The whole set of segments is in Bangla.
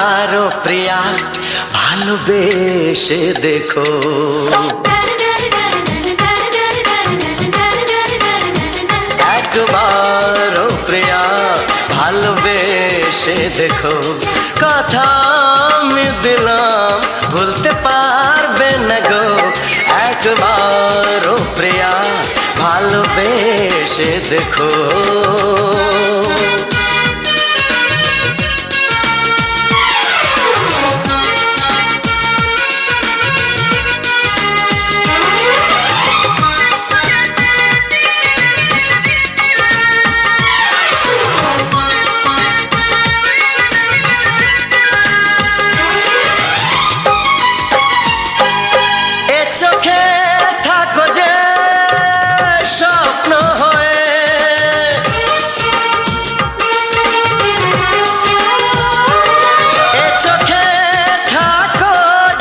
একবারও প্রিয়া ভালোবেসে দেখো। একবারও প্রিয়া ভালোবেসে দেখো। কথা আমি দিলাম ভুলতে পারবে না গো। একবারও প্রিয়া ভালোবেসে দেখো। চোখে থাকো যে স্বপ্ন হয়ে, এ চোখে থাকো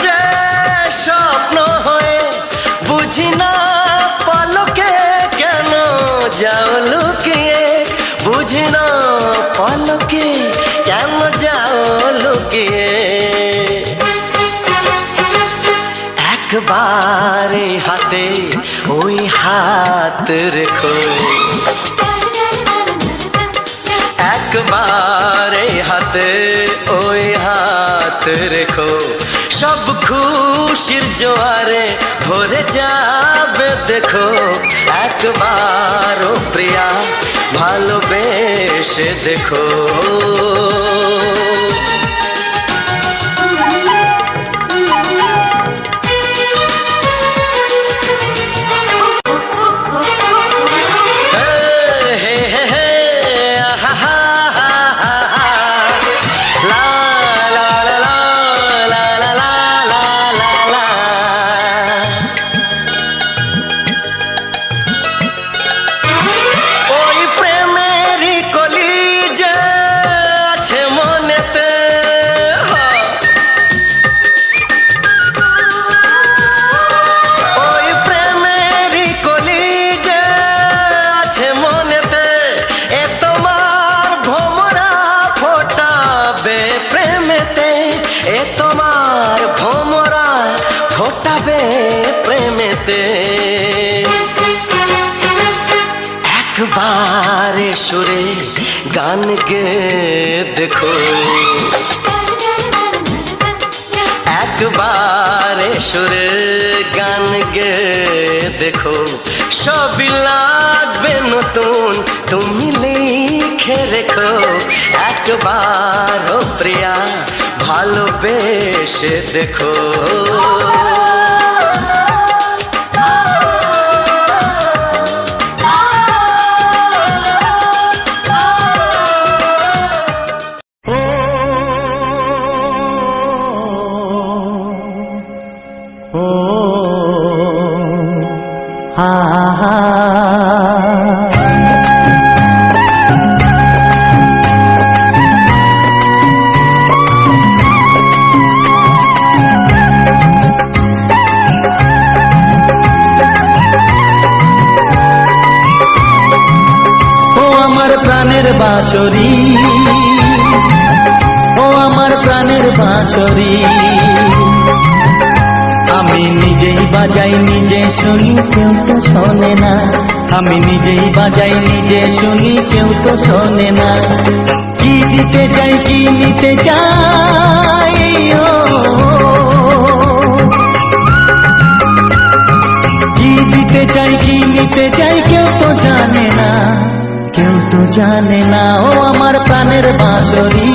যে স্বপ্ন হয়ে, বুঝি না পলকে কেন যাও লুকিয়ে, বুঝি না পলকে কেন যাও লুকিয়ে। একবারে হাতে ওই হাত রেখো। একবারে হাতে ওই হাত রেখো। সব খুশির জোয়ারে ভরে যাবে দেখো। একবারও প্রিয়া ভালোবেসে দেখো। প্রেমেতে একবারে সুরে গান গে দেখো। একবারে সুরে গান গে দেখো। সবই লাগবে নতুন তুমি লিখে রেখো। একবারও প্রিয়া ভালোবেসে দেখো। প্রাণের বাঁশরি, ও আমার প্রাণের বাঁশরি, আমি নিজেই বাজাই নিজে শুনি কেউ তো শোনে না। আমি নিজেই বাজাই নিজে শুনি কেউ তো শোনে না। কি দিতে চাই কি নিতে চাই, কি দিতে চাই কি নিতে চাই কেউ তো জানে না, কেউ তো জানে না। ও আমার প্রাণের বাঁশরি,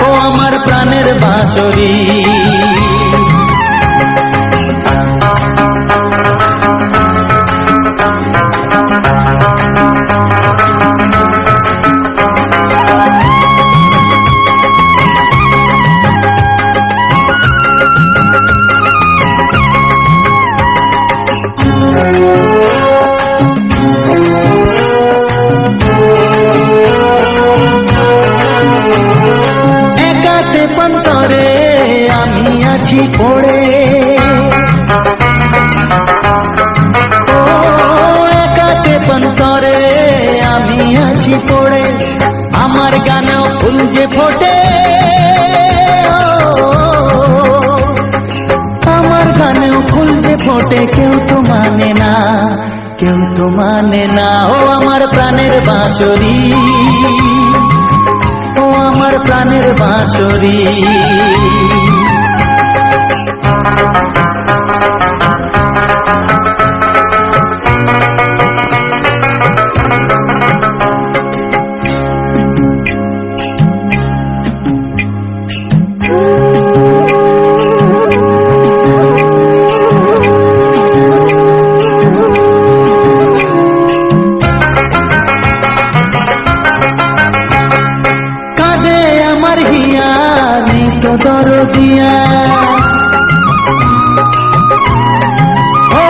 ও আমার প্রাণের বাঁশরি। পন্তরে আমি আছি পড়ে, ও একাতে পন্তরে আমি আছি পড়ে। আমার আমার গানেও ফুল যে ফোটে, আমার গানেও ফুল যে ফোটে, কেউ তো মানে না, কেউ তো মানে না। ও আমার প্রাণের বাঁশরি, ও আমার প্রাণের বাঁশরি। দরদিয়া ও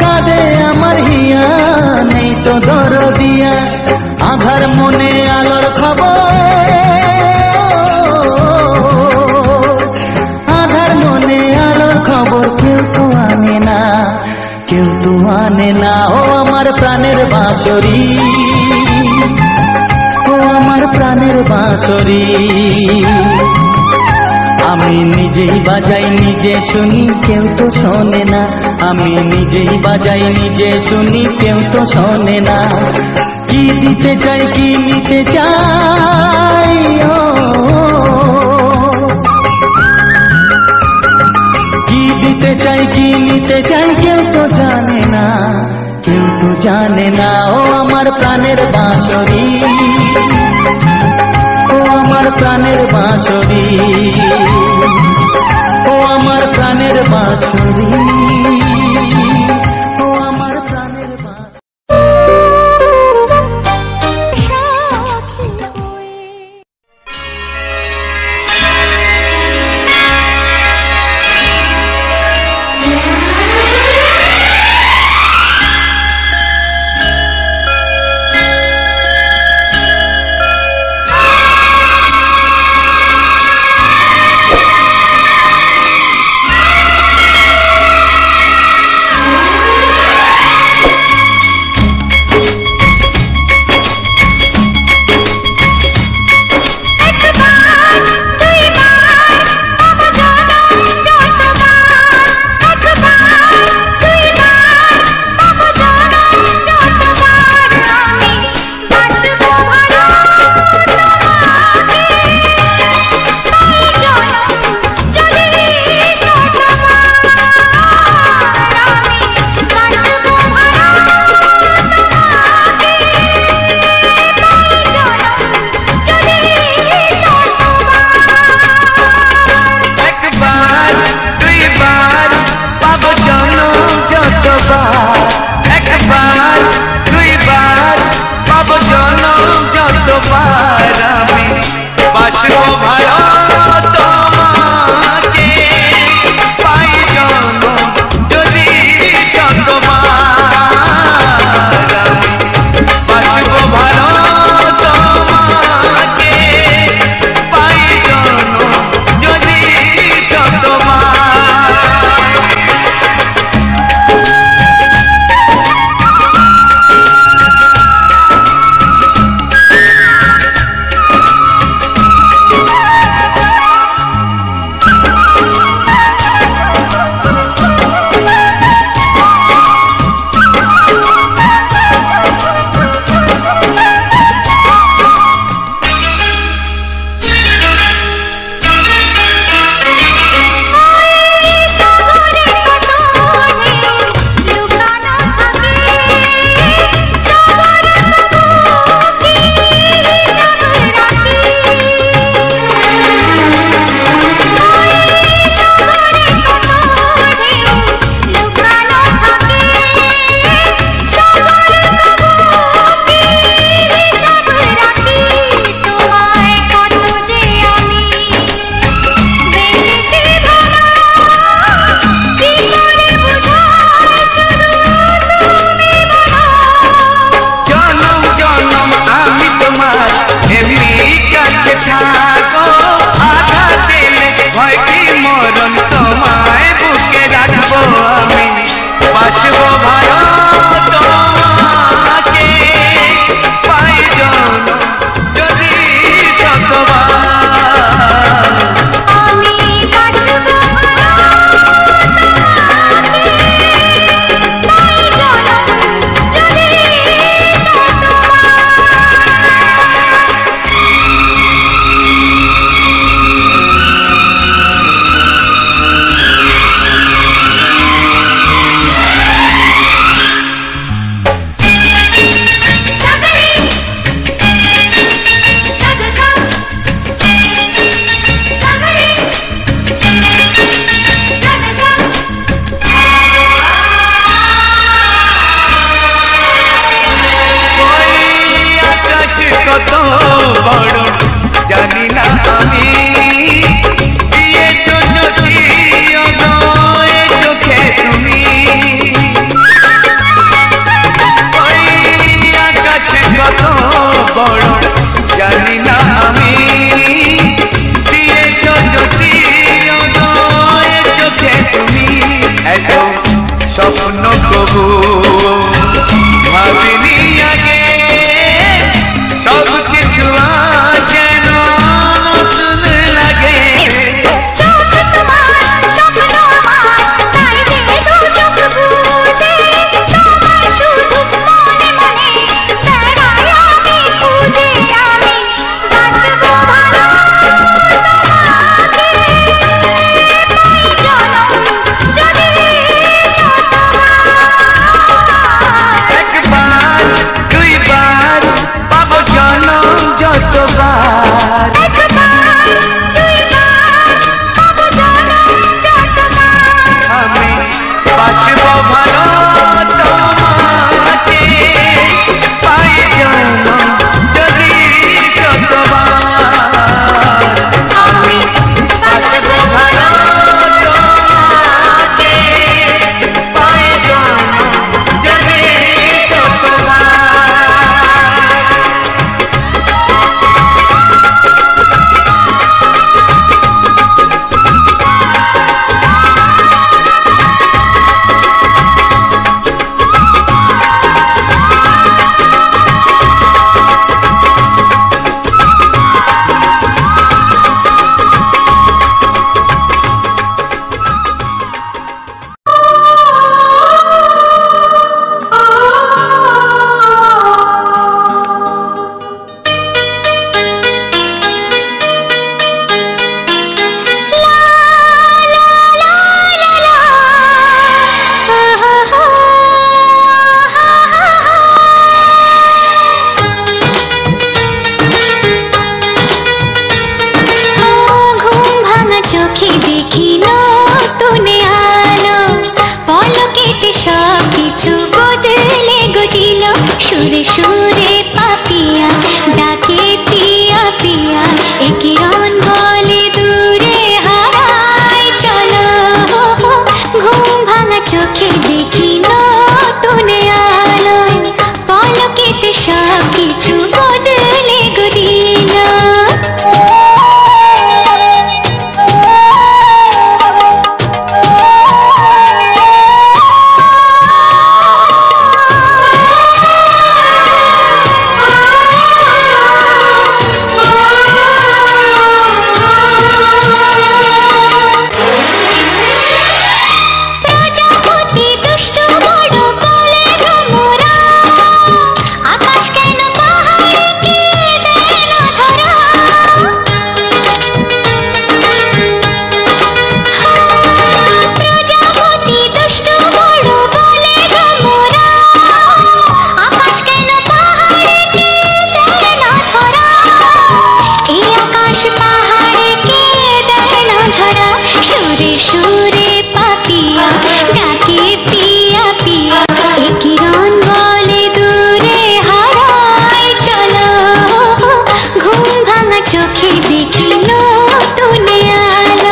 কাঁদে আমার হিয়া, নেই তো দরদিয়া। আধার মনে আলোর খবর, আধার মনে আলোর খবর, কেউ তো আনে না, কেউ তো আনে না। ও আমার প্রাণের বাঁশরি, ও আমার প্রাণের বাঁশরি। আমি নিজেই বাজাই নিজে শুনি, কেউ তো শোনে না। আমি নিজেই বাজাই নিজে শুনি, কেউ তো শোনে না। কি দিতে চাই, কি নিতে চাই, কি দিতে চাই, কি নিতে চাই, কেউ তো জানে না, কেউ তো জানে না। ও আমার প্রাণের বাঁশরি, ও আমার প্রাণের বাঁশরি, ও আমার প্রাণের বাঁশরি, ও আমার প্রাণের বাঁশরি। যদি কবু ভাবিনি আগে সব কিছু যেন নতুন লাগে। সুরে সুরে পাপিয়া ডাকে পিয়া পিয়া একি রন বলে দূরে হারায় চলো ঘুম ভাঙা চোখে দেখি নতুন আলো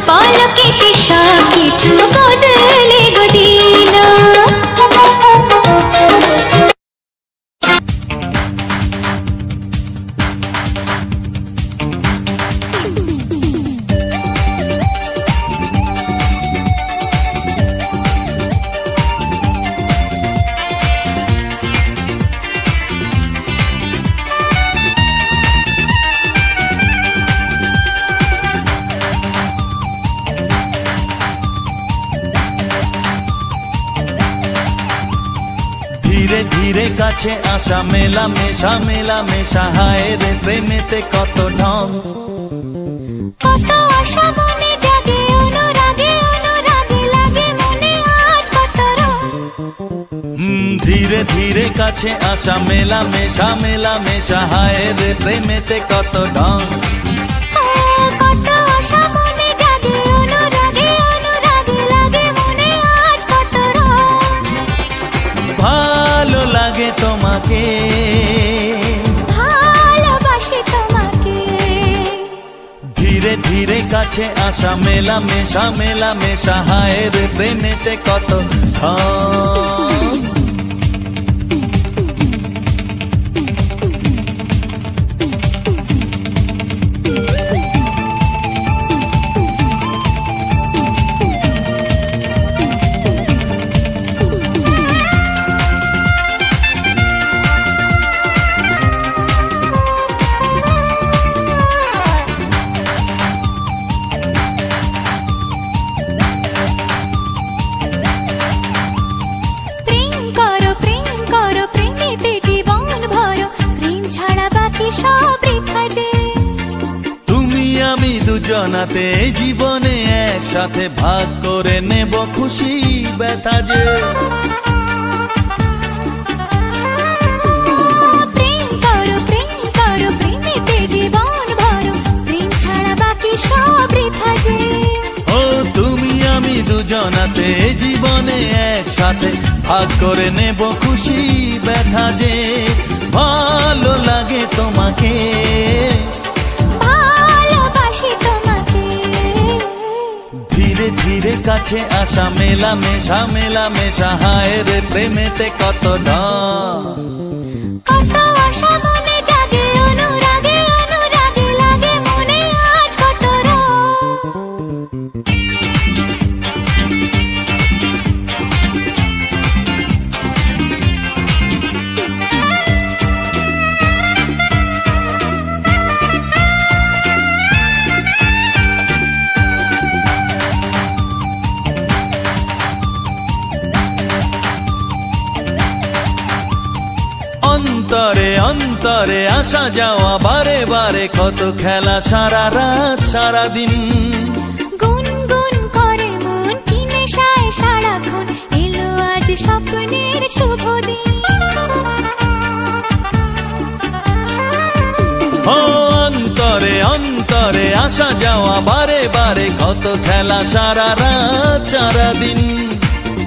পলকেতে সব কিছু বদলে গো দিল। ধীরে ধীরে কাছে আসা মেলা মেশা হায় রে প্রেমেতে কত ঢং কত আশা মনে জাগে অনুরাগে অনুরাগে লাগে মনে আজ কত রং। ধীরে ধীরে কাছে আসা মেলা মেশা হায় রে প্রেমেতে কত ঢং কত আশা মনে জাগে অনুরাগে অনুরাগে লাগে মনে আজ কত রং। ভালো লাগে তোমাকে ভালোবাসি তোমাকে ধীরে ধীরে কাছে আসা মেলা মেশা হায় রে প্রেমেতে কত ঢং। আমি দুজনাতে জীবনে একসাথে ভাগ করে নেব খুশি ব্যথা যে। প্রেম করো প্রেমেতে জীবন ভরো, প্রেম ছাড়া বাকি সব বৃথা যে। ও তুমি আমি দুজনাতে জীবনে একসাথে ভাগ করে নেব খুশি ব্যথা যে। ভালো লাগে তোমাকে, ভালোবাসি তোমাকে, ধীরে ধীরে কাছে আসা মেলামেশা মেলামেশা, হায় রে প্রেমেতে কত ঢং। কত আশা মনে জাগে, অনুরাগে অনুরাগে লাগে মনে আজ কত রং। অন্তরে অন্তরে আসা যাওয়া বারে বারে, কত খেলা সারা রাত সারা দিন। গুনগুন করে মন কি নেশায় সারাক্ষণ, এলো আজ স্বপ্নের শুভ দিন। ও অন্তরে অন্তরে আসা যাওয়া বারে বারে, কত খেলা সারা রাত সারা দিন।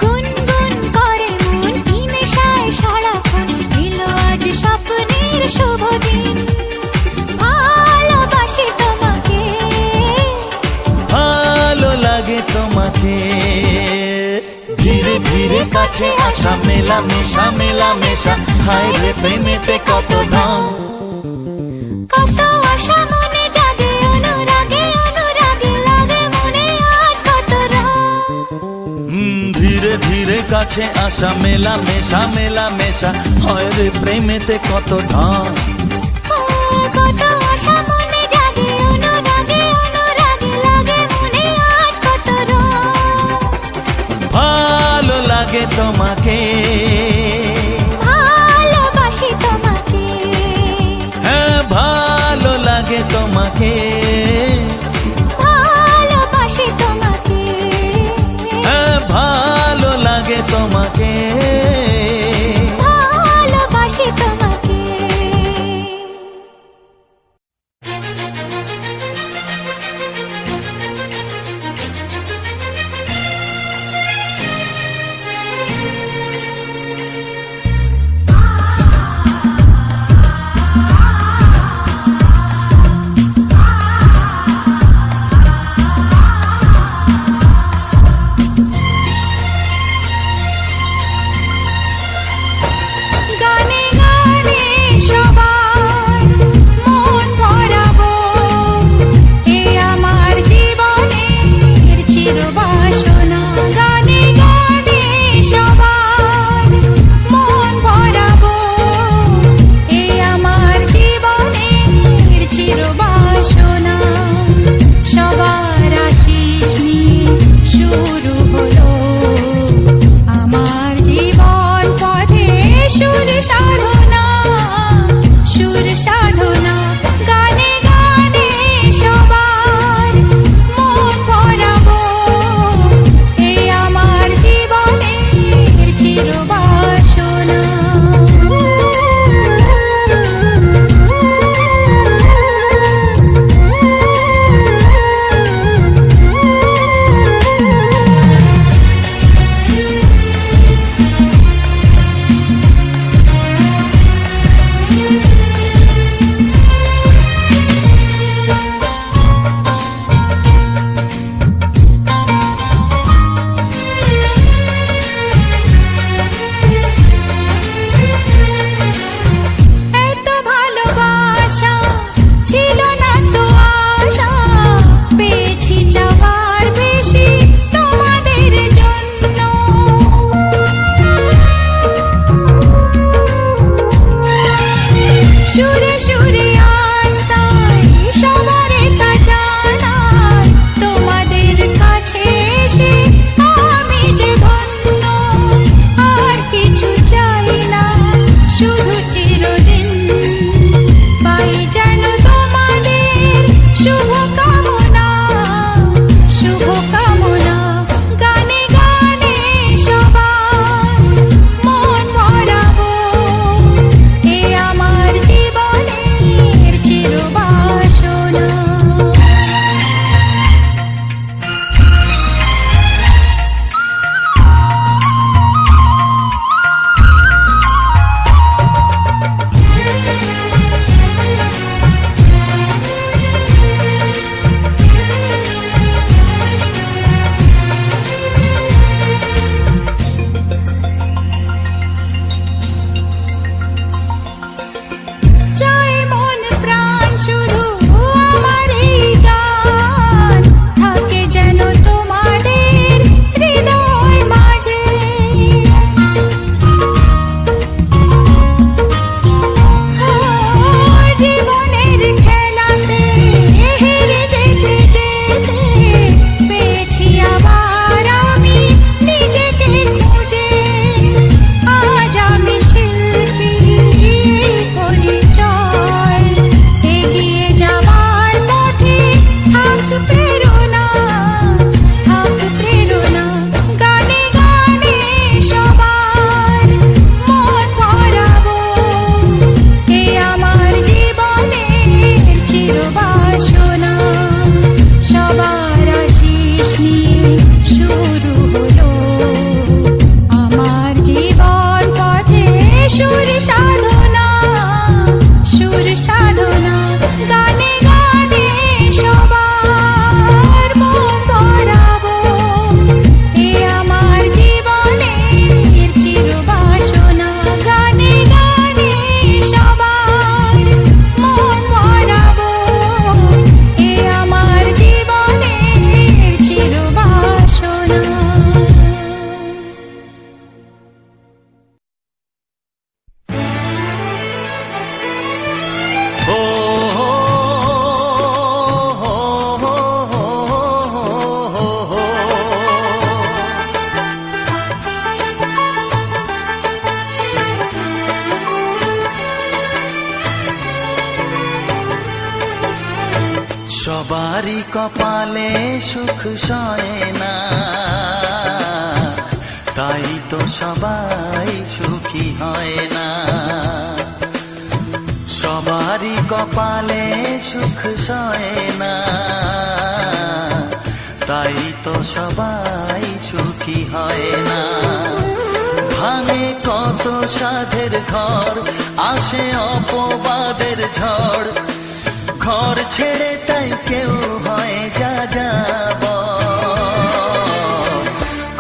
গুনগুন করে মন কি নেশায় সারাক্ষণ, এলো আজ স্বপ্নের শুভ দিন। ভালোবাসি তোমাকে, ভালো লাগে তোমাকে, ধীরে ধীরে কাছে আসা মেলামেশা মেলামেশা, হায় রে প্রেমেতে কত ঢং। কত আশা মনে জাগে, অনুরাগে অনুরাগে লাগে মনে আজ কত রং। ধীরে ধীরে কাছে আসা মেলামেশা মেলামেশা, হয় রে প্রেমেতে কত ঢং। কত আশা মনে জাগে, অনুরাগে অনুরাগে লাগে মনে আজ কত রং। ভালো লাগে তোমাকে, ভালোবাসি তোমাকে, হ্যাঁ ভালো লাগে তোমাকে, ভালোবাসি তোমাকে, হ্যাঁ ভালো লাগে তোমাকে, ভালোবাসি তোমাকে। সবারই কপালে সুখ সয় না, তাই তো সবাই সুখী হয় না। সবারই কপালে সুখ সয় না, তাই তো সবাই সুখী হয় না। ভাঙে কত সাধের ঘর, আসে অপবাদের ঝড়, ঘর ছেড়ে তাই কেউ হয় যা যাব।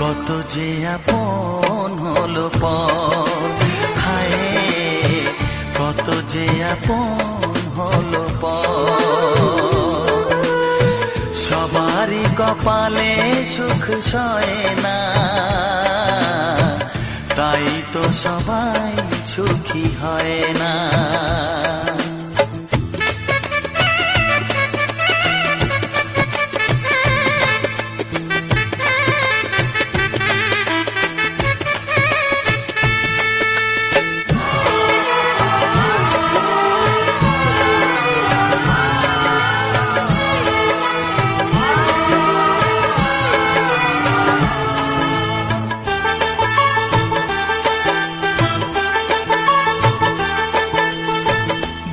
কত যে আপন হলো পর, হায় কত যে আপন হলো পর। সবারই কপালে সুখ সয় না, তাই তো সবাই সুখী হয় না।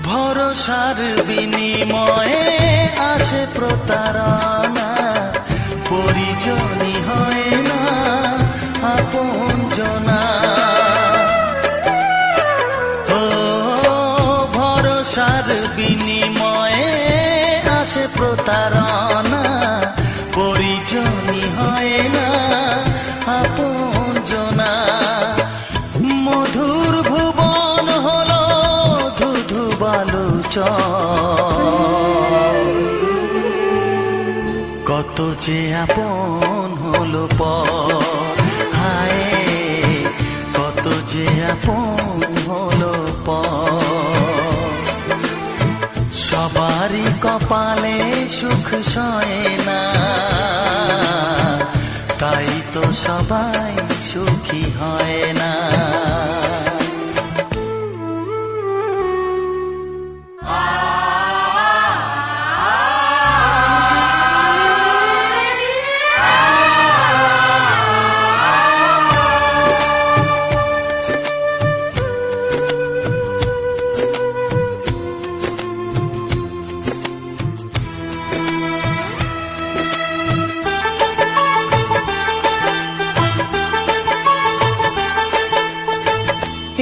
ভরসার বিনিময়ে আসে প্রতারণা, পরিজনই হয় না আপনজনা। ও ভরসার বিনিময়ে আসে প্রতারণা, পরিজনই হয় না আপনজনা। মধুর ভুবন হলো ধুধু বালুচর, কত যে আপন হলো পর, হায় কত যে আপন হলো পর। সবারই কপালে সুখ সয় না, তাই তো সবাই সুখী হয় না।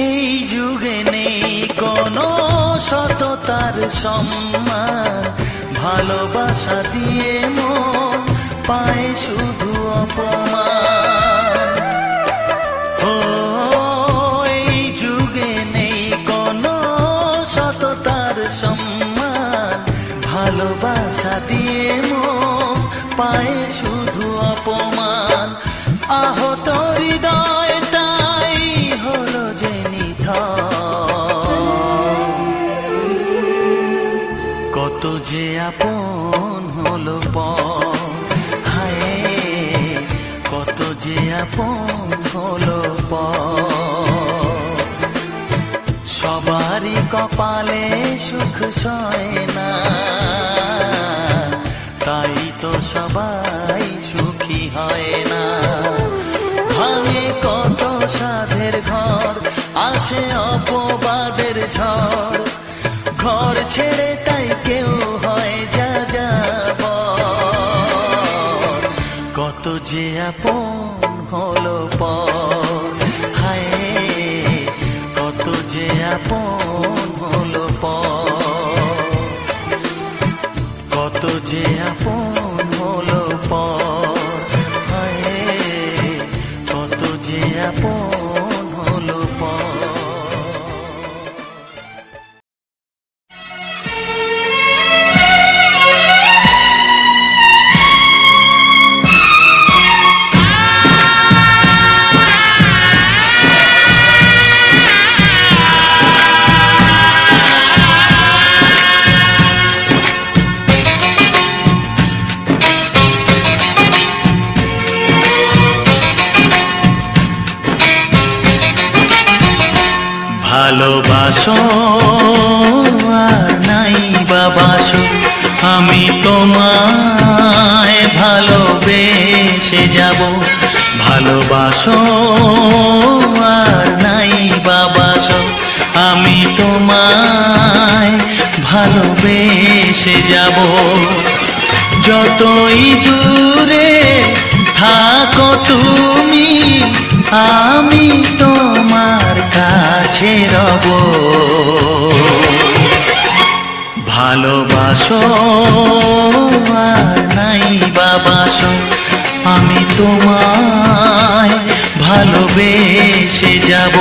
এই যুগে নেই কোনো সততার সম্মান, ভালোবাসা দিয়ে মন পায় শুধু অপমান। ও এই যুগে নেই কোনো সততার সম্মান, ভালোবাসা দিয়ে মন পায় শুধু অপমান। আহত হৃদয় তাই হলো যে কত যে আপন হলো পর, হায় কত যে আপন হলো পর। সবারই কপালে সুখ সয় না, তাই তো সবাই সুখী হয় না। ভাঙে কত সাধের ঘর, আসে অপবাদের ঝড়, ঘর ছেড়ে তাই কেউ হয় যা যাব। কত যে আপন হলো পর, হায় কত যে আপন হলো পর। কত যে আপন হলো পর, হায় কত যে আপন হলো পর। ভালোবাসো আর নাই বাবাসো, আমি তো তোমায় ভালোবেসে যাব, ভালোবাসো আর নাই বাবাসো, আমি তোমায় ভালোবেসে যাব। যতই দূরে থাকো তুমি, আমি তোমার কাছে রব। ভালোবাসো আর নাই বাবাসো, আমি তোমায় ভালোবেসে যাব।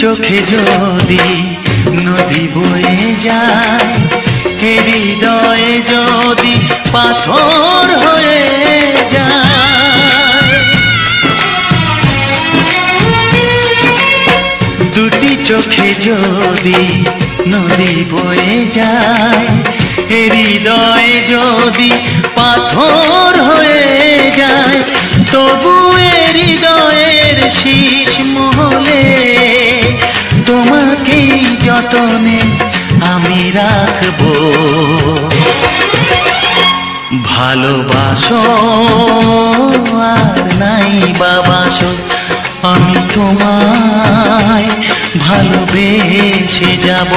চোখে যদি নদী বয়ে যায়, হৃদয়ে যদি পাথর হয়ে যায়, দুটি চোখে যদি নদী বয়ে যায়, হৃদয়ে যদি পাথর হয়ে যায়, তবু হৃদয়ের শীষ মহলে তোমাকে যতনে আমি রাখবো। ভালোবাসো আর নাই বাবাসো, আমি তোমায় ভালোবেসে যাব।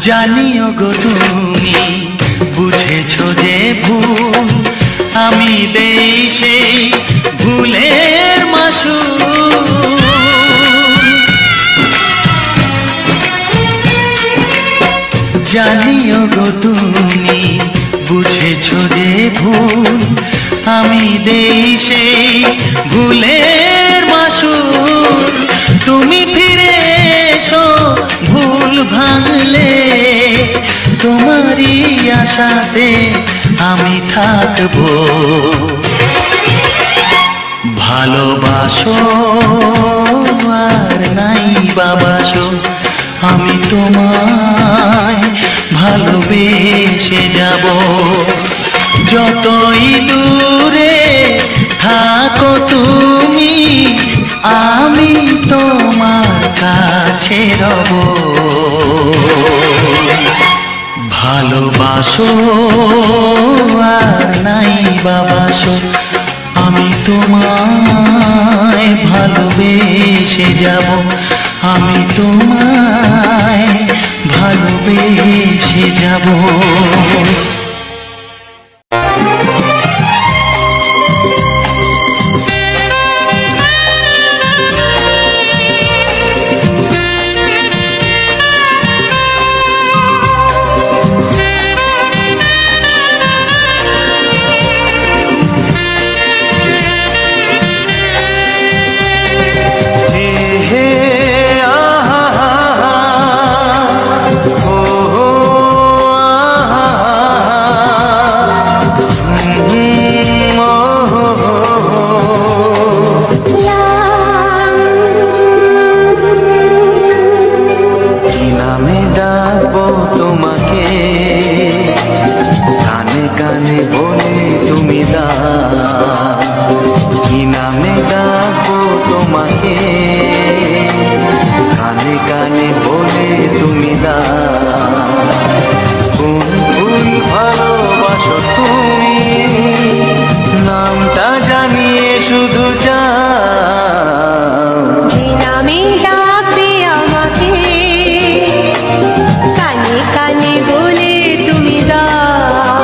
জানিও গো তুমি বুঝেছো যে ভুল, আমি দেই সেই ভুলের মাসুল। জানিও গো তুমি বুঝেছো যে ভুল, আমি দেই সেই ভুলের মাসুল। তুমি ফিরে এসো ভুল ভাঙলে, তোমারই আশাতে আমি থাকবো। ভালোবাসো আর নাই বাবাসো, আমি তোমায় ভালোবেসে যাব। যতই দূরে থাকো তুমি, আমি তোমার কাছে রব। ভালোবাসো আর নাই বাবাসো, আমি তোমায় ভালোবেসে যাব। আমি তোমায় ভালোবেসে যাব। তোমাকে কানে কানে কানে বলে তুমি দাও কোন ফুল ভালোবাসো তুমি নামটা জানিয়ে শুধু যাও যে নামে ডাকবে আমাকে কানে কানে বলে তুমি দাও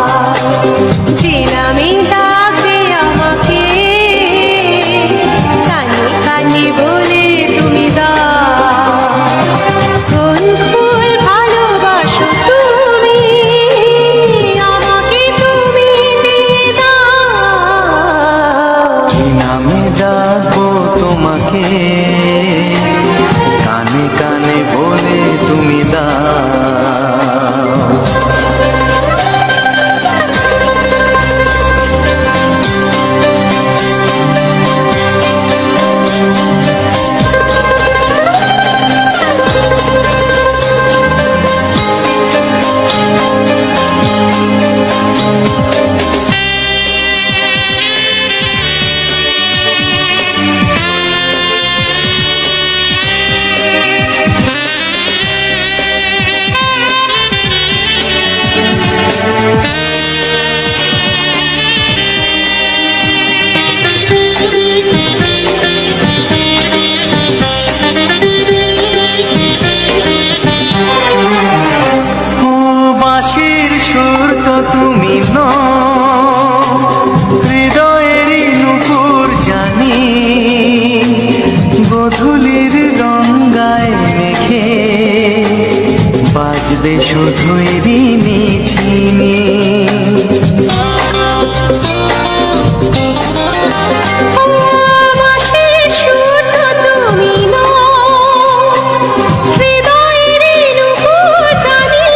যে নামে ডাকবে আমাকে কানে কানে বলে তুমি দাও কোন ফুল ভালোবাসো তুমি আমাকে তুমি দিয়ে দাও কি নামে ডাকবো তোমাকে কানে কানে বলে তুমি দাও বাঁশির সুর তো তুমি নও হৃদয়েরই নুপুর জানি গোধূলির গঙ্গায় মেঘে বাজবে শুধুই রিনি ঝিনি বাঁশির সুর তো তুমি নও হৃদয়ের নুপুর জানি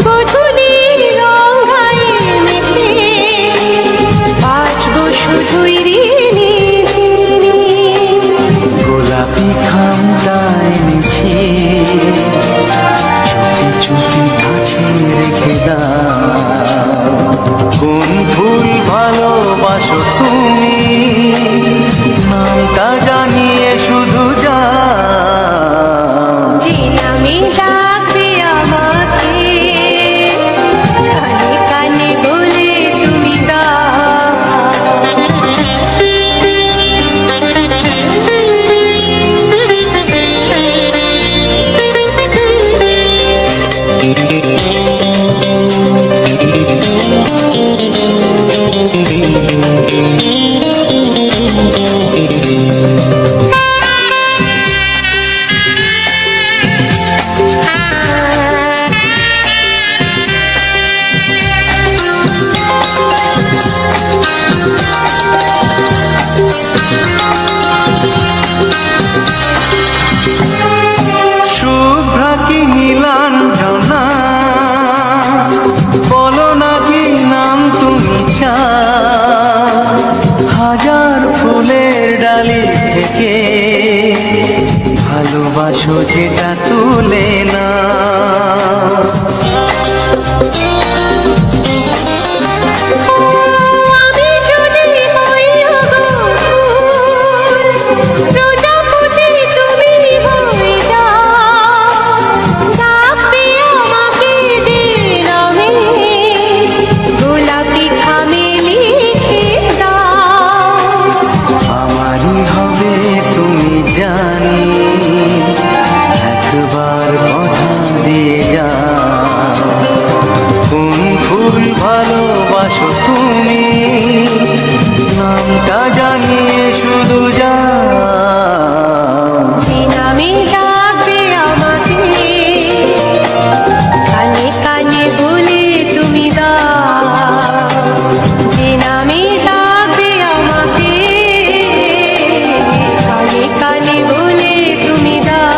গোধূলির গঙ্গায় মেঘে বাজবো শুধুই রিনি ঝিনি গোলাপি খামটায় নিছি চুপি চুপি কাছে রেখে দাও কোন ফুল ভালোবাসো তুমি নামটা জানিয়ে শুধু যাও যে নামে ডাকবে আমাকে কানে কানে বলে তুমি শুভ্রা কি নীলাঞ্জনা বলো না কি নাম তুমি চাও হাজার ফুলের ডালি থেকে ভালোবাসো যেটা তুলে না আমি যদি হই প্রজাপতি তুমি হয়ে যাও ডাকবে আমাকে যে নামে গোলাপি খামে লিখে দাও আমারই হবে তুমি জানি একবার কথা দিয়ে যাও কোন ফুল ভালোবাসো তুমি নামটা জানিয়ে শুধু যাও যে নামে ডাকবে আমাকে কানে কানে বলে তুমি দাও যে নামে ডাকবে আমাকে কানে কানে বলে তুমি দাও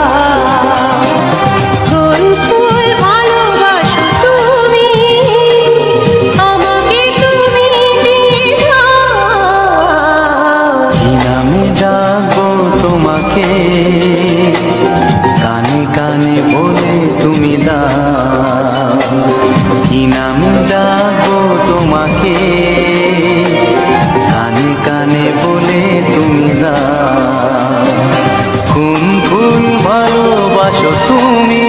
কোন ফুল ভালোবাসো তুমি আমাকে তুমি দিয়ে দাও কি নামে ডাকবো তোমাকে কানে কানে বলে তুমি দাও কি নামে ডাকবো তোমাকে কানে কানে বলে তুমি দাও কোন ফুল আসো তুমি,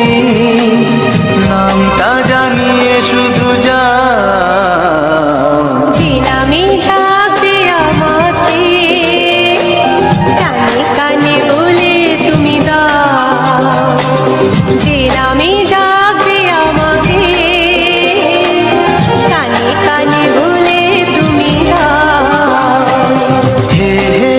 নামটা জানিয়ে শুধু যাও। যে নামে ডাকবে আমাকে, কানে কানে বলে তুমি দাও। যে নামে ডাকবে আমাকে, কানে কানে বলে তুমি দাও। হে হে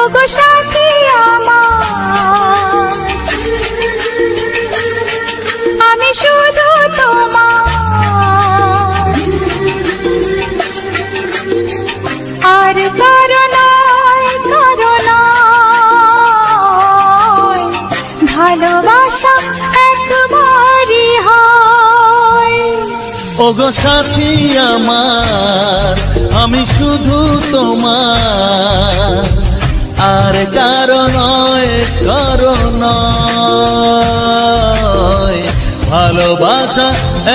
ওগো সাথী আমার, আমি শুধু তোমার, আর কারো নয়, কারো নয়, ভালোবাসা একবারই হয়। ওগো সাথী আমার, আমি শুধু তোমার, আর কারো নয়, কারো নয়, ভালোবাসা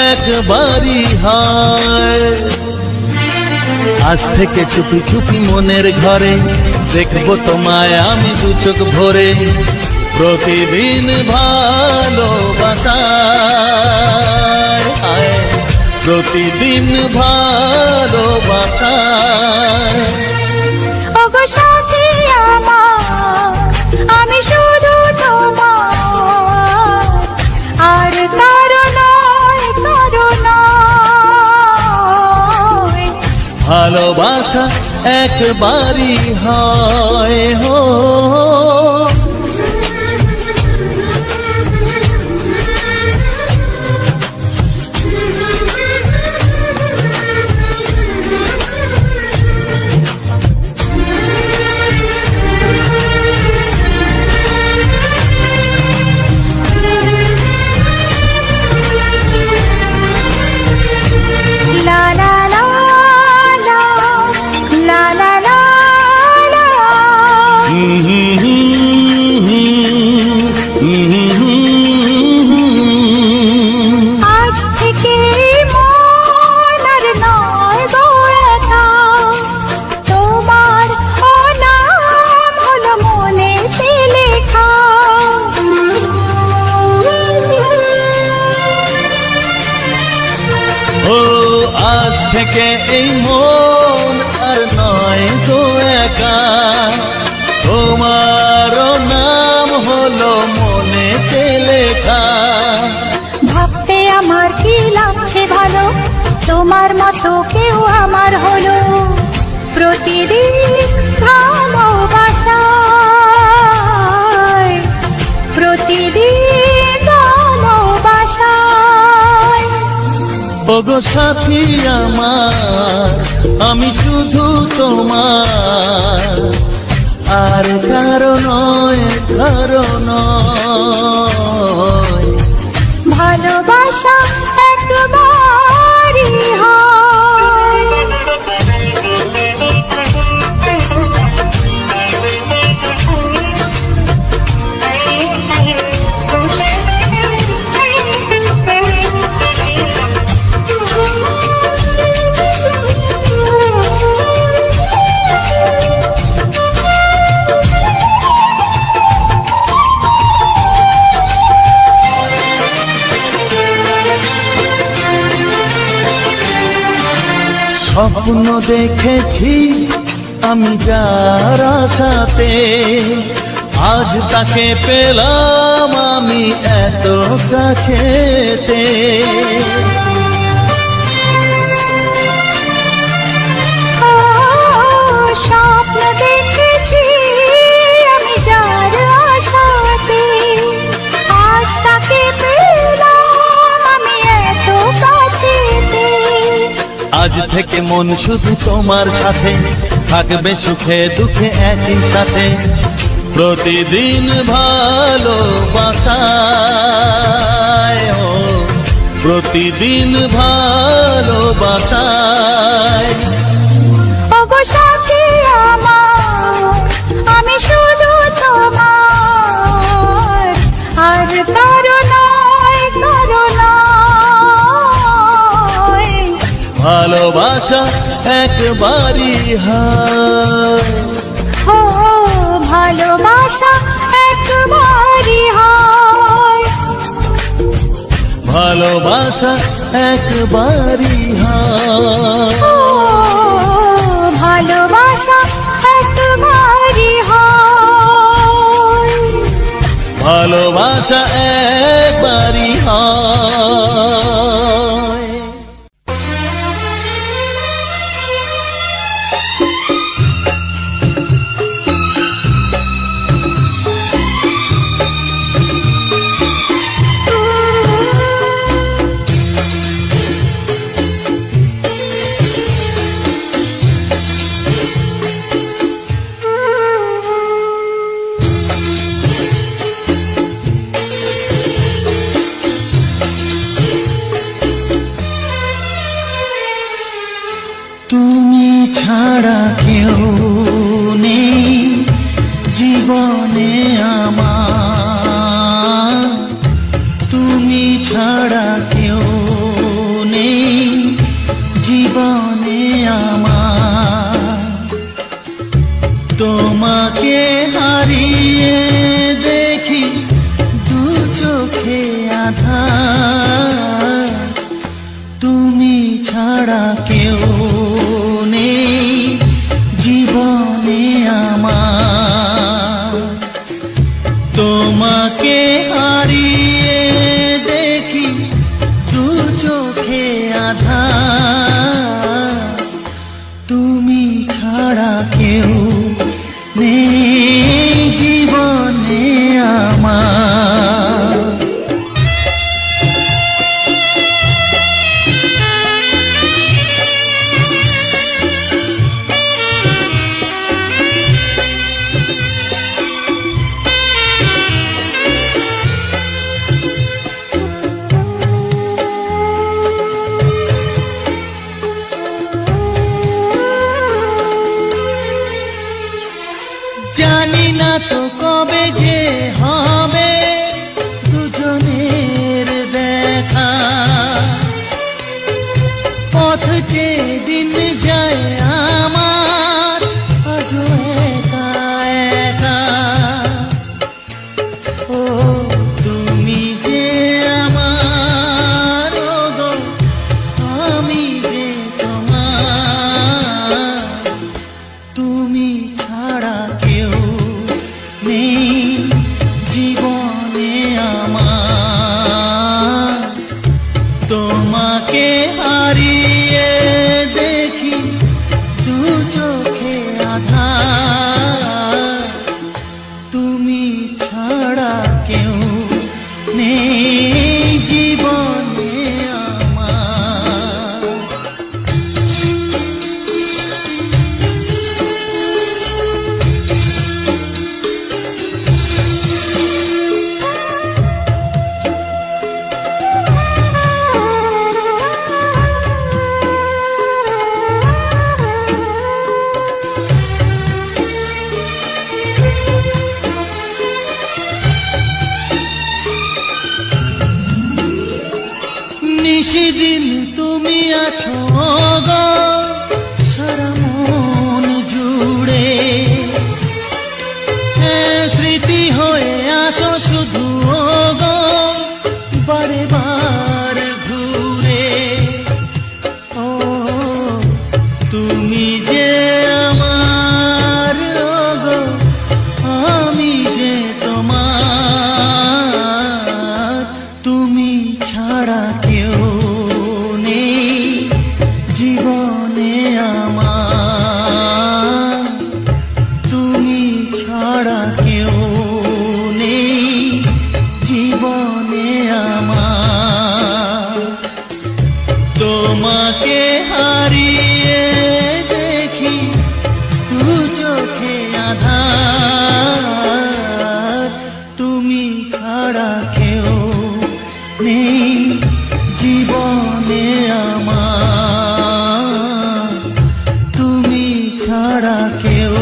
একবারই হয়। আজ থেকে চুপি চুপি মনের ঘরে দেখবো তোমায় আমি দু চোখ ভরে, প্রতিদিন ভালোবাসায়, প্রতিদিন ভালোবাসায়। ওগো সাথী আমার, আমি শুধু তোমার, আর কারো নয়, কারো নয়, ভালোবাসা একবারই হয় হো। লা লা লা লা, লা লা লা লা। আজ থেকে মন আর নয় গো একা, তোমার ও নাম হলো মনেতে লেখা। ও আজ থেকে এই মন আর নয় তো একা, তোমার নাম হলো মনেতে লেখা। ভাবতে আমার কি লাগছে ভালো, তোমার মতো কেউ আমার হলো। প্রতিদিন ভালোবাসায়, প্রতিদিন ভালোবাসায়। ওগো সাথী আমার, আমি শুধু তোমার, আর কারো নয়, কারো নয়, ভালোবাসা একবারই হয়। স্বপ্ন দেখেছি আমি যার আশাতে, আজ তাকে পেলাম আমি এত কাছেতে। স্বপ্ন দেখেছি আমি যার আশাতে, আজ তাকে পেলাম আমি এত কাছেতে। আজ থেকে মন শুধু তোমার সাথে, থাকবে সুখে দুঃখে একই সাথে। প্রতিদিন ভালোবাসায়, ও প্রতিদিন ভালোবাসায়। ওগো সাথী আমার, আমি শুধু তোমার, আর কারো নয়, কারো নয়। ভালোবাসা একবারই হয়, ও ভালোবাসা একবারই হয়। ভালোবাসা একবারই হয়, ও ভালোবাসা একবারই হয়। ভালোবাসা একবারই হয়। তুমি ছাড়া কেউ নেই জীবনে আমার, তুমি ছাড়া কেউ নেই জীবনে আমার। তোমাকে হারিয়ে দেখি দু চোখে আঁধার, তুমি ছাড়া কেউ নেই জীবনে আমার। তোমাকে হারিয়ে দেখি দু চোখে আঁধার, তুমি ছাড়া কেউ নেই জীবনে আমার। জানি না তো কবে যে হবে দুজনের দেখা, পথ চেয়ে দিন যায় আমার আজও একা একা। ও তুমি যে আমার, ওগো আমি যে তোমার, তুমি ছাড়া কেউ নেই জীবনে আমার। তোমাকে হারিয়ে দেখি দু চোখে আঁধার, তুমি ছাড়া কেউ নেই জীবনে আমার। নিশিদিন তুমি আছো গো সারা মন জুড়ে, স্মৃতি হয়ে আসো শুধু গো বারে বার ঘুরে। ও আমার। তোমাকে হারিয়ে দেখি দু চোখে আধার, তুমি ছাড়া কেউ নেই জীবনে আমার, তুমি ছাড়া কেউ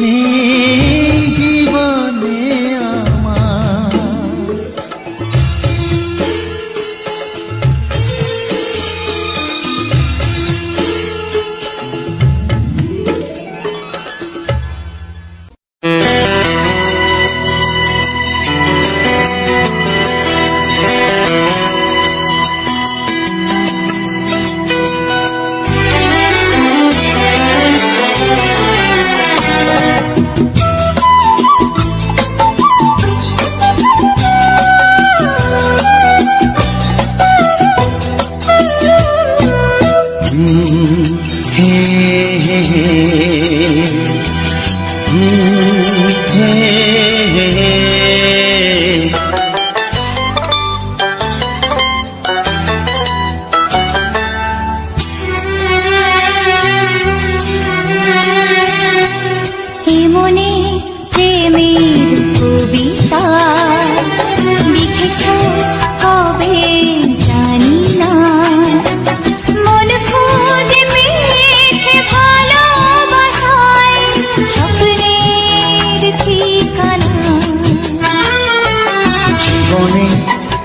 নেই জীবনে আমার।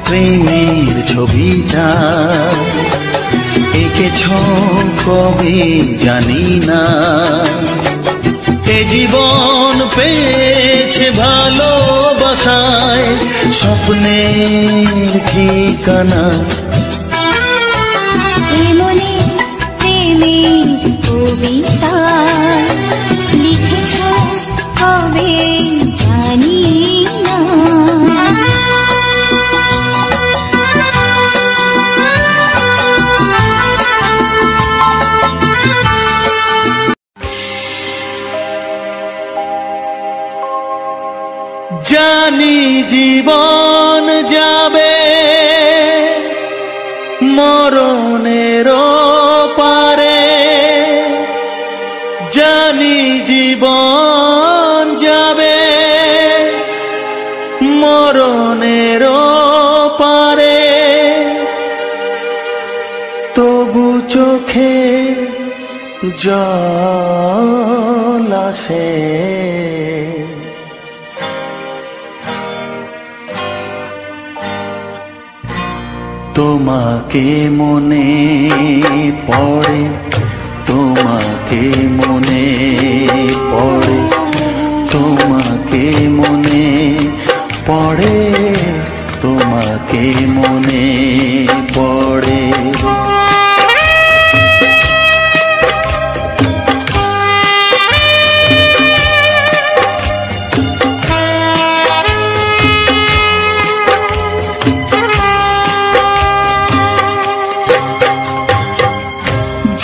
প্রেমের ছবিটা এঁকেছ কবে জানি না, এ জীবন পেয়েছে ভালোবাসায় স্বপ্নের ঠিকানা। মনে প্রেমের কবিতা লিখেছ কবে জানি না, জানি জীবন যাবে মরণের পারে, জানি জীবন যাবে মরণের পারে, তবু চোখে জল আসে, তোমাকে মনে পড়ে, তোমাকে মনে পড়ে, তোমাকে মনে পড়ে, তোমাকে মনে পড়ে।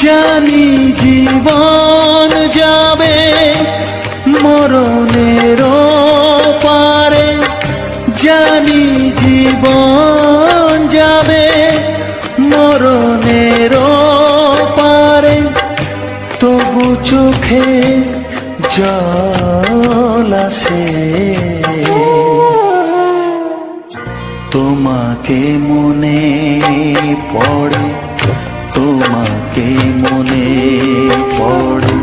জানি জীবন যাবে মরণের পারে, জানি জীবন যাবে মরণের পারে, তবু চোখে জল আসে, তোমাকে মনে পড়ে, তোমাকে মনে পড়ে,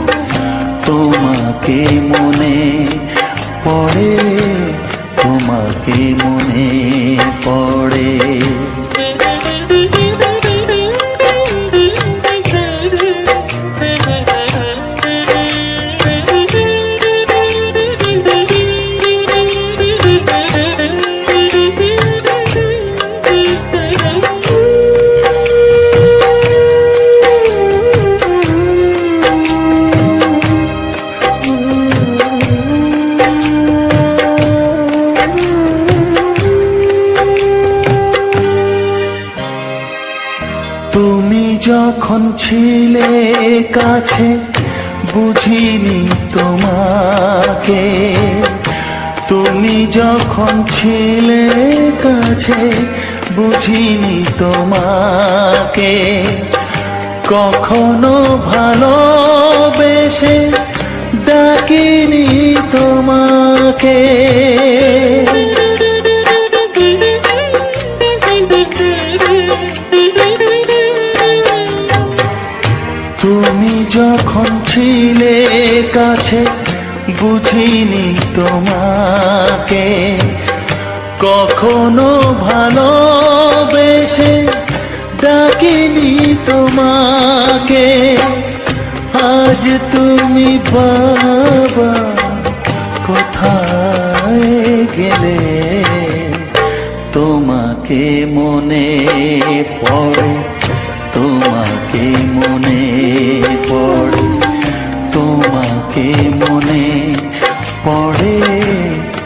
তোমাকে মনে পড়ে, তোমাকে মনে পড়ে। যখন ছিলে কাছে বুঝিনি তোমাকে, তুমি যখন ছিলে কাছে বুঝিনি তোমাকে, কখনো ভালোবেসে ডাকিনি তোমাকে। তুমি যখন ছিলে কাছে বুঝিনি তোমাকে, কখনো ভালোবেসে ডাকিনি তোমাকে। আজ তুমি বাবা কোথায় গেলে, তোমাকে মনে পড়ে, তোমাকে মনে পড়ে, তোমাকে মনে পড়ে,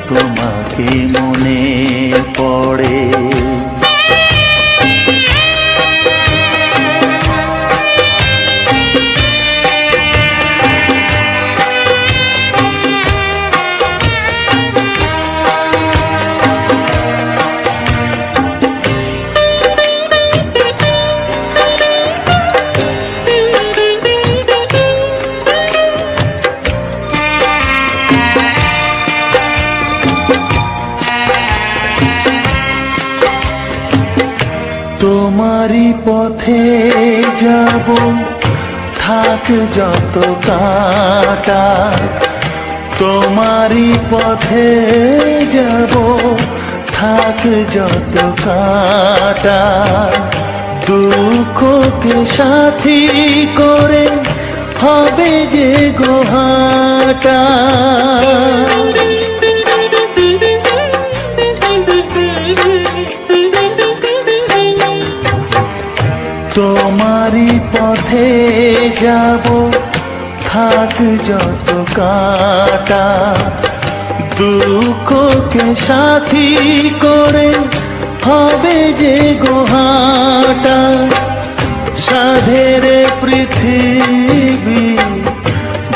তোমাকে মনে পড়ে। তোমারই পথে যাব, থাক যত কাঁটা, তোমারই পথে যাব, থাক যত কাঁটা। দুঃখকে সাথী করে হবে যে গোহাটা। তোমারই পথে যাব, থাক যত কাঁটা, দুঃখকে সাথী করে হবে যে গোহাটা। সাধের পৃথিবী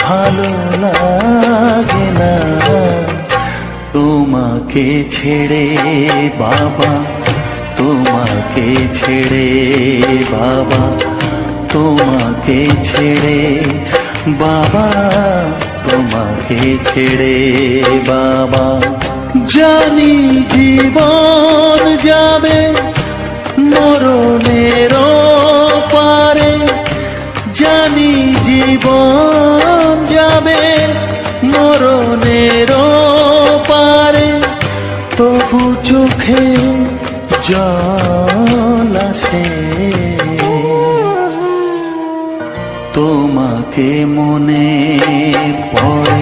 ভালো লাগে না, তোমাকে ছেড়ে বাবা, তোমাকে ছেড়ে বাবা, তোমাকে ছেড়ে বাবা, তোমাকে ছেড়ে বাবা। জানি জীবন যাবে মরণের পারে, জানি জীবন যাবে মরণের পারে, তবু চোখে জল আসে, তোমাকে মনে পড়ে,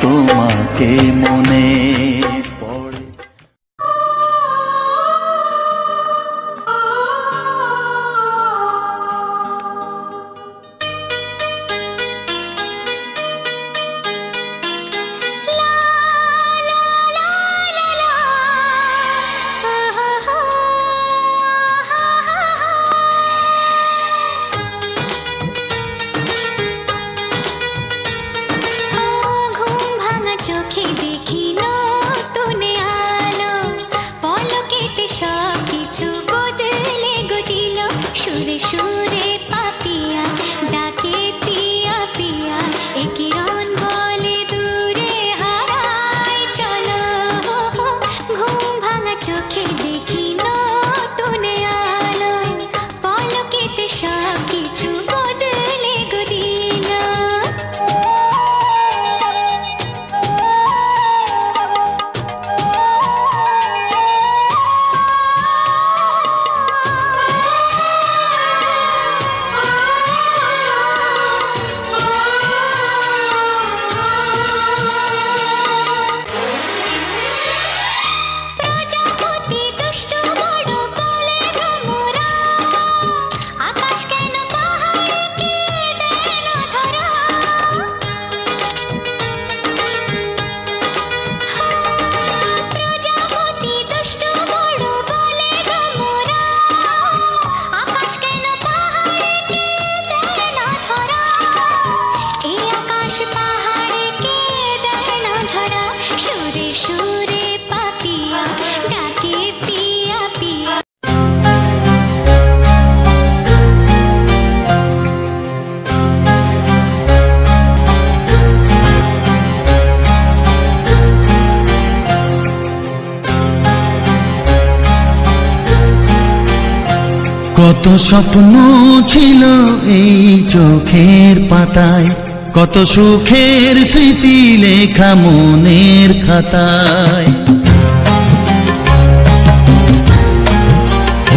তোমাকে মনে পড়ে। La কত স্বপ্ন ছিল এই চোখের পাতায়, কত সুখের স্মৃতি লেখা মনের খাতায়।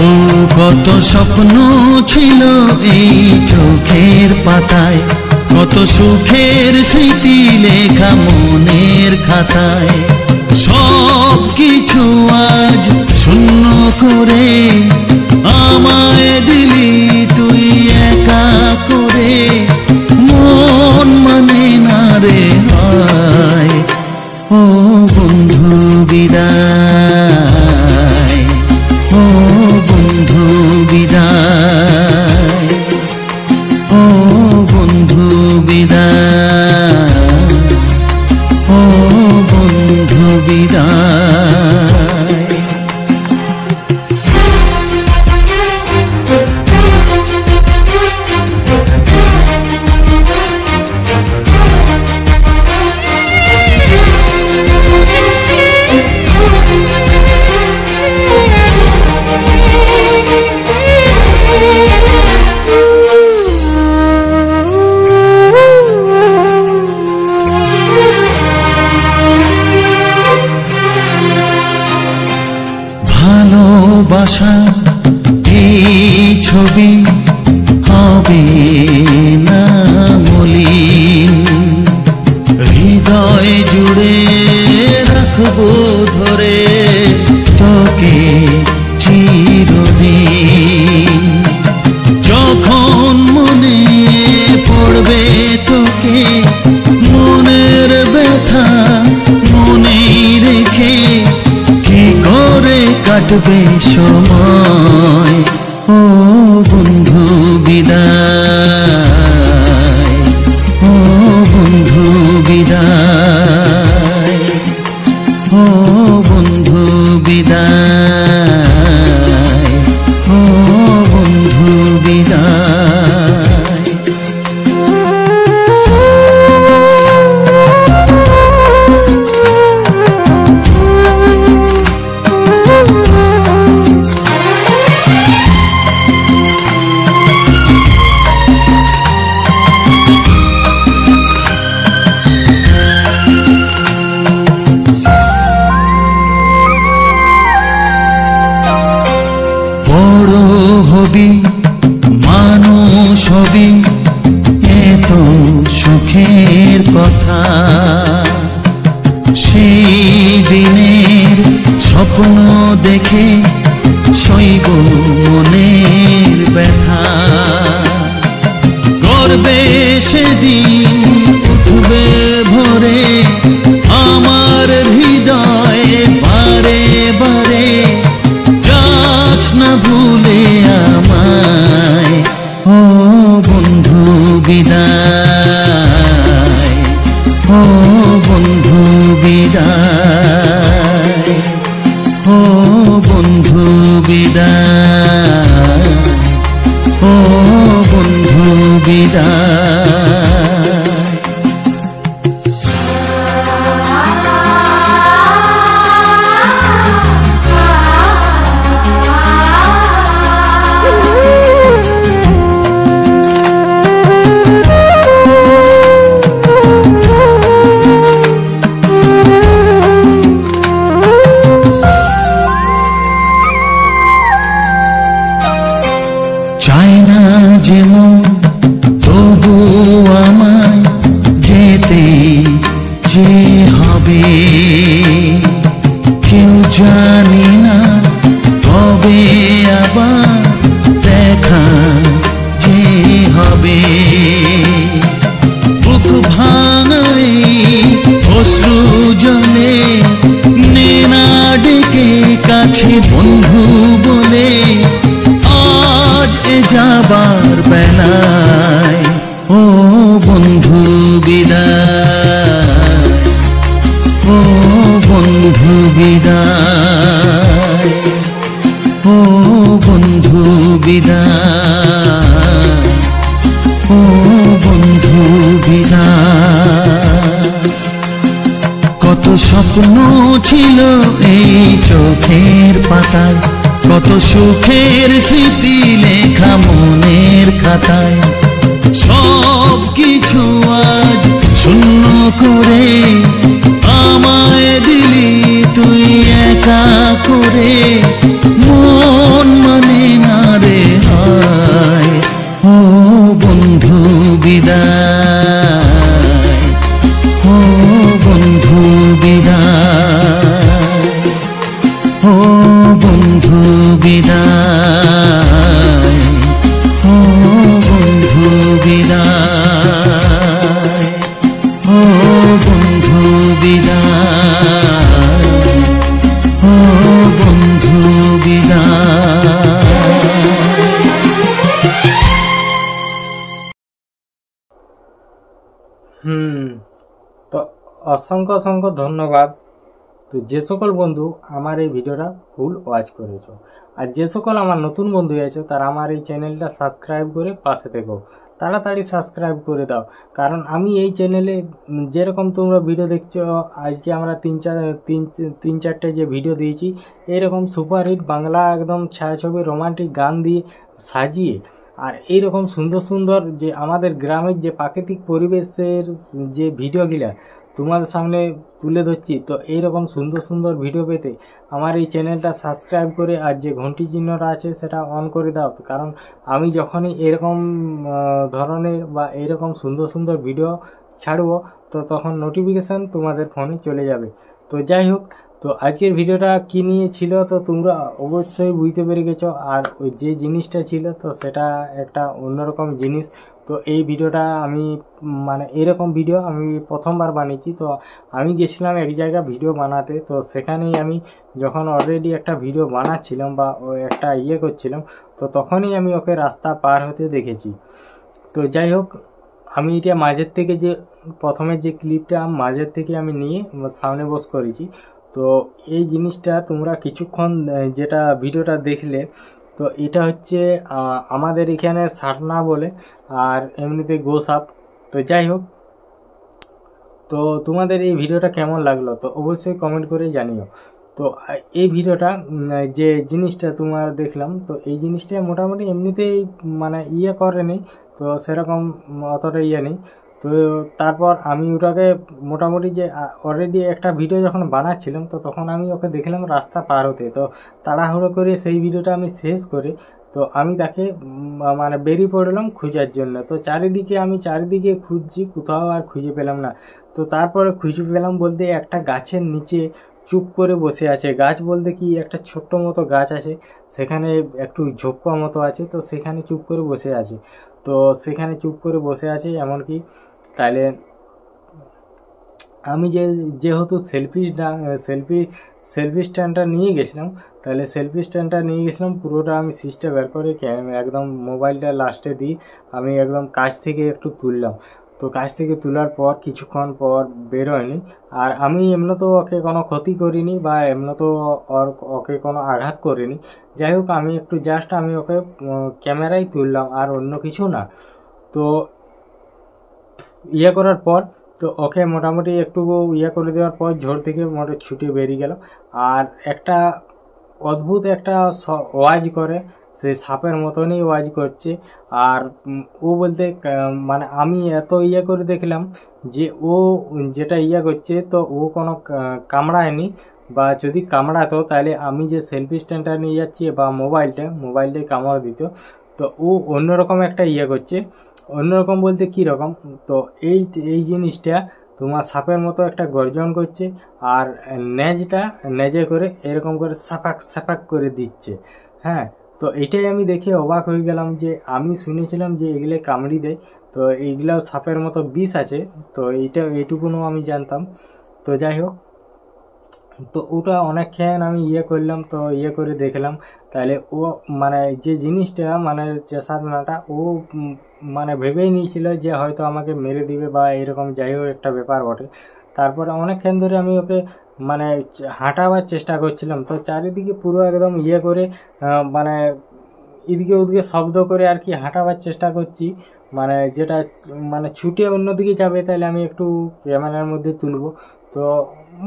ও কত স্বপ্ন ছিল এই চোখের পাতায়, কত সুখের স্মৃতি লেখা মনের খাতায়। সব কিছু আজ শূন্য করে আমায় দিলি তুই একা করে, মন মানে না রে হায়। ও বন্ধু বিদায়, ও বন্ধু বিদায়, ও বন্ধু বিদায়, ও বন্ধু বিদায়। ভালোবাসা এই ছবি হবে না মলিন, হৃদয় জুড়ে রাখবো ধরে তোকে চিরদিন। যখন মনে পড়বে তোকে মনের ব্যথা মনেই রেখে, কি করে কাটবে সময়। ও বন্ধু বিদায়, ও বন্ধু বিদায়, ও বন্ধু বিদায়, ও বন্ধু বিদায়। বড় হবি মানুষ হবি এত সুখের কথা, সেই দিনের স্বপ্ন দেখে সইব মনের ব্যথা। গর্বে সেদিন উঠবে ভরে আমার হৃদয়ে বারে বারে, যাস না ভুলে আমায়। ও বন্ধু বিদায়, ও বন্ধু বিদায়, ও বন্ধু বিদায়, ও বন্ধু বিদায়। চাই না যেমন তবু আমায় যেতে যে হবে, কেউ জানি না কবে আবার দেখা যে হবে। বুক ভাঙাই অশ্রু জলে নেনা ডেকে কাছে বন্ধু বলে, আজ এ যাবার বেলায়। ও বন্ধু বিদায়, ও বন্ধু বিদায়, ও বন্ধু বিদায়, ও বন্ধু বিদায়। কত স্বপ্ন ছিল এই চোখের পাতায়, কত সুখের স্মৃতি লেখা মনের খাতায়, সব কিছু আজ শূন্য করে আমায় দিলি তুই একা করে। মন মানে না রে হায়, ও বন্ধু বিদায়, ও বন্ধু বিদায়, ও বন্ধু বিদায়, ও বন্ধু বিদায়, ও বন্ধু বিদায়, ও বন্ধু বিদায়। তো অসংখ্য অসংখ্য ধন্যবাদ। তো যে সকল বন্ধু আমার এই ভিডিওটা ফুল ওয়াচ করেছো, আর যে সকল আমার নতুন বন্ধু আছো তারা আমার এই চ্যানেলটা সাবস্ক্রাইব করে পাশে থেকো, তাড়াতাড়ি সাবস্ক্রাইব করে দাও। কারণ আমি এই চ্যানেলে যেরকম তোমরা ভিডিও দেখছো, আজকে আমরা তিন চারটে যে ভিডিও দিয়েছি, এরকম সুপারহিট বাংলা একদম ছায়াছবি রোমান্টিক গান দিয়ে সাজিয়ে, আর এইরকম সুন্দর সুন্দর যে আমাদের গ্রামের যে প্রাকৃতিক পরিবেশের যে ভিডিওগুলা তোমাদের সামনে তুলে ধরছি। তো এইরকম সুন্দর সুন্দর ভিডিও পেতে আমার এই চ্যানেলটা সাবস্ক্রাইব করে আর যে ঘন্টি চিহ্নটা আছে সেটা অন করে দাও। কারণ আমি যখনই এরকম ধরনের বা এরকম সুন্দর সুন্দর ভিডিও ছাড়বো, তো তখন নোটিফিকেশান তোমাদের ফোনে চলে যাবে। তো যাই হোক, তো আজকের ভিডিওটা কী নিয়ে ছিল তো তোমরা অবশ্যই বুঝতে পেরে গেছো। আর ওই যে জিনিসটা ছিল তো সেটা একটা অন্যরকম জিনিস। তো এই ভিডিওটা আমি মানে এরকম ভিডিও আমি প্রথমবার বানিয়েছি। তো আমি গেছিলাম এক জায়গা ভিডিও বানাতে, তো সেখানেই আমি যখন অলরেডি একটা ভিডিও বানাচ্ছিলাম বা একটা করছিলাম, তো তখনই আমি ওকে রাস্তা পার হতে দেখেছি। তো যাই হোক, আমি এটা মাঝের থেকে যে প্রথমের যে ক্লিপটা মাঝের থেকে আমি নিয়ে সামনে বস করেছি। তো এই জিনিসটা তোমরা কিছুক্ষণ যেটা ভিডিওটা দেখলে, তো এটা হচ্ছে আমাদের এখানে সারনা বলে, আর এমনিতে গোসাপ। তো যাই হোক, তো তোমাদের এই ভিডিওটা কেমন লাগলো তো অবশ্যই কমেন্ট করে জানিও। তো এই ভিডিওটা যে জিনিসটা তোমার দেখলাম, তো এই জিনিসটা মোটামুটি এমনিতেই মানে করেনি, তো সেরকম অতটা নেই। তো তারপর আমি ওটাকে মোটামুটি যে অলরেডি একটা ভিডিও যখন বানাচ্ছিলাম, তো তখন আমি ওকে দেখলাম রাস্তা পার হতে। তো তাড়াহুড়ো করে সেই ভিডিওটা আমি শেষ করে তো আমি তাকে মানে বেরিয়ে পড়লাম খোঁজার জন্য। তো চারিদিকে খুঁজছি, কোথাও আর খুঁজে পেলাম না। তো তারপরে খুঁজে পেলাম বলতে একটা গাছের নিচে চুপ করে বসে আছে। গাছ বলতে কি একটা ছোট্ট মতো গাছ আছে, সেখানে একটু ঝোপ্পা মতো আছে, তো সেখানে চুপ করে বসে আছে। তো সেখানে চুপ করে বসে আছে এমনকি তাহলে আমি যেহেতু সেলফি স্ট্যান্ডটা নিয়ে গেছিলাম, তাহলে সেলফি স্ট্যান্ডটা নিয়ে গেছিলাম পুরোটা আমি সিস্টে বের করে একদম মোবাইলটা লাস্টে দিই আমি একদম কাছ থেকে একটু তুললাম। তো কাছ থেকে তোলার পর কিছুক্ষণ পর বেরোয়নি। আর আমি এমনিতেও ওকে কোনো ক্ষতি করিনি বা এমনিতেও ওকে কোনো আঘাত করিনি। যাই হোক, আমি একটু জাস্ট আমি ওকে ক্যামেরায় তুললাম আর অন্য কিছু না। তো করার পর তো ওকে মোটামুটি একটু করে দেওয়ার পর ঝড় থেকে ছুটে বেরিয়ে গেল। আর একটা অদ্ভুত একটা ওয়াজ করে, সে সাপের মতনই ওয়াজ করছে। আর ও বলতে মানে আমি এত করে দেখলাম যে ও যেটা করছে, তো ও কোনো কামড়ায়নি, বা যদি কামড়াতো তাহলে আমি যে সেলফি স্ট্যান্ডটা নিয়ে যাচ্ছি বা মোবাইলটাই কামড় দিত। তো ও অন্যরকম একটা করছে, অন্যরকম বলতে কী রকম, তো এই জিনিসটা তোমার সাপের মতো একটা গর্জন করছে, আর নেজে করে এরকম করে সাপাক করে দিচ্ছে। হ্যাঁ, তো এটাই আমি দেখে অবাক হয়ে গেলাম যে আমি শুনেছিলাম যে এগুলো কামড়ি দেয়, তো এইগুলাও সাপের মতো বিষ আছে, তো এইটুকুনও আমি জানতাম। তো যাই হোক, তো ওটা অনেকক্ষণ আমি করলাম, তো করে দেখলাম তাহলে ও মানে যে জিনিসটা মানে চেষানাটা ও মানে ভেবেই নিয়েছিল যে হয়তো আমাকে মেরে দিবে বা এরকম, যাই হোক একটা ব্যাপার বটে। তারপরে অনেকক্ষণ ধরে আমি ওকে মানে হাঁটাবার চেষ্টা করছিলাম। তো চারিদিকে পুরো একদম করে মানে এদিকে ওদিকে শব্দ করে আর কি হাঁটাবার চেষ্টা করছি, মানে যেটা মানে ছুটে অন্যদিকে যাবে তাহলে আমি একটু ক্যামেরার মধ্যে তুলব। তো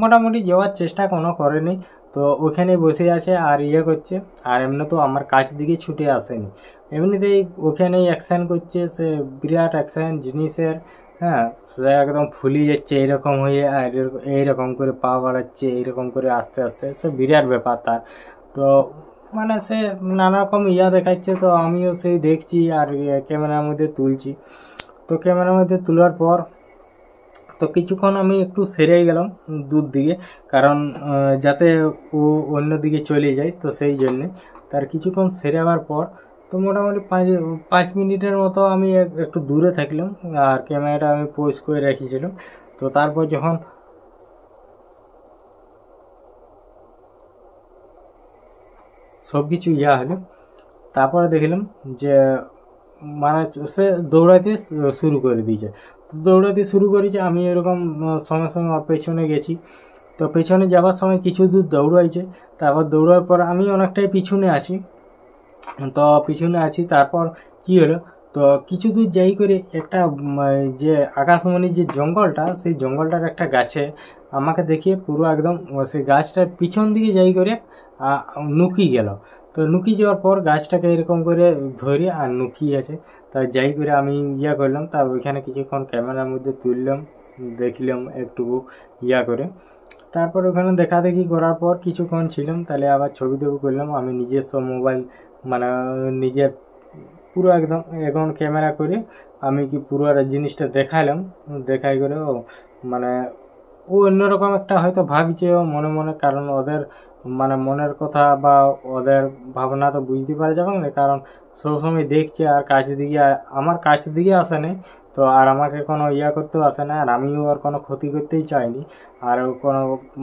মোটামুটি যাওয়ার চেষ্টা কোনো করেনি। তো ওখানে বসে আছে আর ইয়ে করছে, আর এমনি তো আমার কাছ দিকে ছুটে আসেনি, এমনিতেই ওখানেই অ্যাকশন করছে, সে বিরাট অ্যাকশন জিনিসের। হ্যাঁ, সে একদম ফুলি যাচ্ছে এইরকম হয়ে, আর এইরকম করে পা বাড়াচ্ছে, এইরকম করে আস্তে আস্তে, সে বিরাট ব্যাপার তার। তো মানে সে নানা রকম ইয়া দেখাচ্ছে, তো আমিও সেই দেখছি আর ক্যামেরার মধ্যে তুলছি। তো ক্যামেরার মধ্যে তোলার পর তো কিছুক্ষণ আমি একটু সেরে গেলাম দূর দিকে, কারণ যাতে ও অন্য দিকে চলে যায়, তো সেই জন্যে। তার কিছুক্ষণ সেরে আবার পর তো মোটামুটি 5 মিনিটের মতো আমি একটু দূরে থাকলাম, আর ক্যামেরাটা আমি পোজ করে রেখেছিলাম। তো তারপর যখন সব কিছু ইয়া হলো, তারপরে দেখলাম যে মানে সে দৌড়াতে শুরু করে দিয়েছে। তো দৌড়াতে শুরু করেছে, আমি এরকম সঙ্গে সঙ্গে ওর পেছনে গেছি। তো পেছনে যাওয়ার সময় কিছু দূর দৌড়াইছে, তারপর দৌড়ার পর আমি অনেকটাই পিছনে আছি। তো পিছনে আছি, তারপর কি হলো, তো কিছু দূর যাই করে একটা যে আকাশমণির যে জঙ্গলটা, সেই জঙ্গলটার একটা গাছে আমাকে দেখিয়ে পুরো একদম সেই গাছটার পিছন দিকে যাই করে নুকি গেল। তো নুকি যাওয়ার পর গাছটাকে এরকম করে ধরে আর নুকিয়ে আছে। তা যাই করে আমি ইয়া করলাম, তা ওইখানে কিছুক্ষণ ক্যামেরার মধ্যে তুললাম, দেখলাম একটু ইয়া করে। তারপর ওখানে দেখা দেখি করার পর কিছুক্ষণ ছিলাম, তাহলে আবার ছবি টবি করলাম আমি নিজস্ব মোবাইল, মানে নিজের পুরো একদম এখন ক্যামেরা করে আমি কি পুরো জিনিসটা দেখাইলাম। দেখাই করে ও মানে ও অন্যরকম একটা হয়তো ভাবছে ও মনে মনে, কারণ ওদের মানে মনের কথা বা ওদের ভাবনা তো বুঝতে পারা যাবে না, কারণ সবসময় দেখছে আর কাছের দিকে আমার কাছের দিকে আসে নাই। তো আর আমাকে কোনো ইয়া করতেও আসে না, আর আমিও আর কোনো ক্ষতি করতেই চাইনি। আর কোনো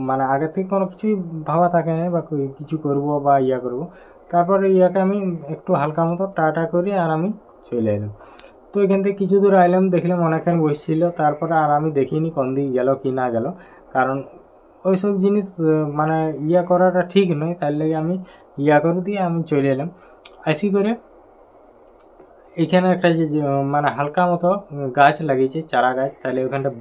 মানে আগে থেকে কোনো কিছুই ভাবা থাকে না বা কিছু করব বা ইয়া করব। তারপরে ইয়াকে আমি একটু হালকা মতো টাটা করি আর আমি চলে এলাম। তো এখান থেকে কিছু দূর আইলাম, দেখলাম অনেকক্ষণ বসছিল, তারপরে আর আমি দেখিনি কোন দিকে গেল কি না গেল, কারণ ওইসব জিনিস মানে ইয়া করাটা ঠিক নয়, তার লাগে আমি ইয়া করে দিয়ে আমি চলে এলাম। আসি করে এখানে একটা যে মানে হালকা মতো গাছ লাগিয়েছে, চারা গাছ, তাহলে ওখানটা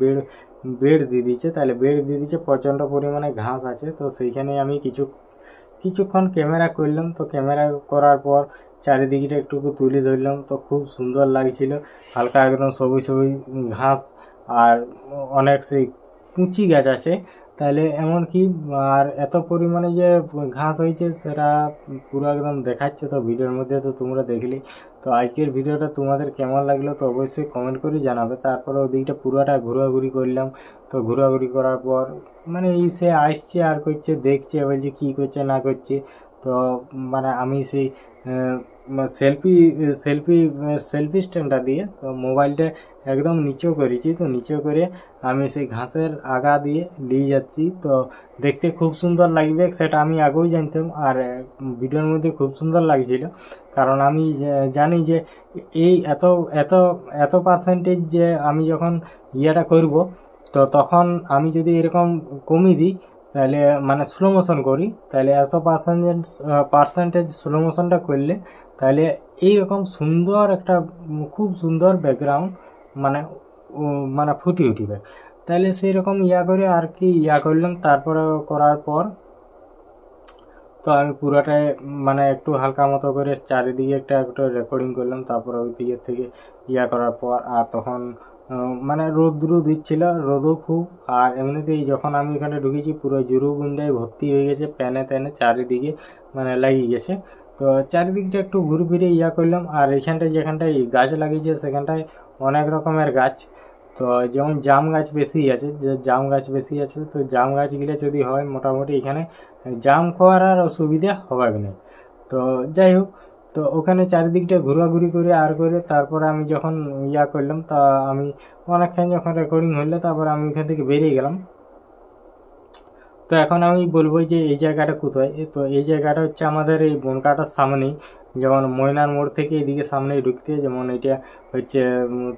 বেড দিয়ে দিয়েছে, তাহলে বেড দিয়ে দিয়েছে, প্রচণ্ড পরিমাণে ঘাস আছে। তো সেইখানে আমি কিছুক্ষণ ক্যামেরা করলাম। তো ক্যামেরা করার পর চারিদিকটা একটু তুলে ধরলাম, তো খুব সুন্দর লাগছিল, হালকা একদম সবুজ সবুজ ঘাস আর অনেক সেই কুচি গাছ আছে, তাহলে এমন কি আর এত পরিমাণে যে ঘাস হয়েছে সেটা পুরো একদম দেখাচ্ছে। তো ভিডিওর মধ্যে তো তোমরা দেখলি। তো আজকের ভিডিওটা তোমাদের কেমন লাগলো তো অবশ্যই কমেন্ট করে জানাবে। তারপরে ওদিকটা পুরোটা ঘোরাঘুরি করলাম। তো ঘোরাঘুরি করার পর মানে সে আসছে আর করছে, দেখছে বলছে কী করছে না করছে। তো মানে আমি সেই সেলফি স্ট্যান্ডটা দিয়ে তো মোবাইলটা একদম নিচেও করেছি। তো নিচেও করে আমি সেই ঘাসের আগা দিয়ে নিয়ে যাচ্ছি। তো দেখতে খুব সুন্দর লাগবে সেটা আমি আগেও জানতাম, আর ভিডিওর মধ্যে খুব সুন্দর লাগছিল, কারণ আমি জানি যে এই এত এত এত পার্সেন্টেজ যে আমি যখন ইয়েটা করব, তো তখন আমি যদি এরকম কমিয়ে দিই, তাহলে মানে স্লো মোশন করি, তাহলে এত পার্সেন্টেজ স্লো মোশনটা করলে তাহলে এইরকম সুন্দর একটা খুব সুন্দর ব্যাকগ্রাউন্ড মানে মানে ফুটে উঠবে। তাহলে সেই রকম ইয়া করে আর কি ইয়া করলাম। তারপরে করার পর তো আমি পুরোটাই মানে একটু হালকা মতো করে চারিদিকে একটু রেকর্ডিং করলাম। তারপরে ওই দিকের থেকে ইয়া করার পর আর তখন মানে রোদ্রু দিচ্ছিল, রোদও খুব, আর এমনিতেই যখন আমি এখানে ঢুকেছি পুরো জুরু গুন্ডায় ভর্তি হয়ে গেছে, প্যানে ট্যানে চারিদিকে মানে লাগিয়ে গেছে। তো চারিদিকটা একটু ঘুরে ফিরে ইয়া করলাম। আর এইখানটায় যেখানটায় গাছ লাগিয়েছে সেখানটায় অনেক রকমের গাছ, তো যেমন জাম গাছ বেশি আছে, যে জাম গাছ বেশি আছে, তো জাম গাছগুলো যদি হয় মোটামুটি এখানে জাম খাওয়ার আর অসুবিধা হবে না। তো যাই হোক, তো ওখানে চারিদিকটা ঘোরাঘুরি করে আর করে তারপরে আমি যখন ইয়া করলাম, তা আমি অনেকক্ষণ যখন রেকর্ডিং হইলো তারপর আমি ওখান থেকে বেরিয়ে গেলাম। তো এখন আমি বলবো যে এই জায়গাটা কোথায়। তো এই জায়গাটা হচ্ছে আমাদের এই বনকাটার সামনেই, যেমন ময়নার মোড় থেকে এদিকে সামনেই ঢুকতে, যেমন এটা হচ্ছে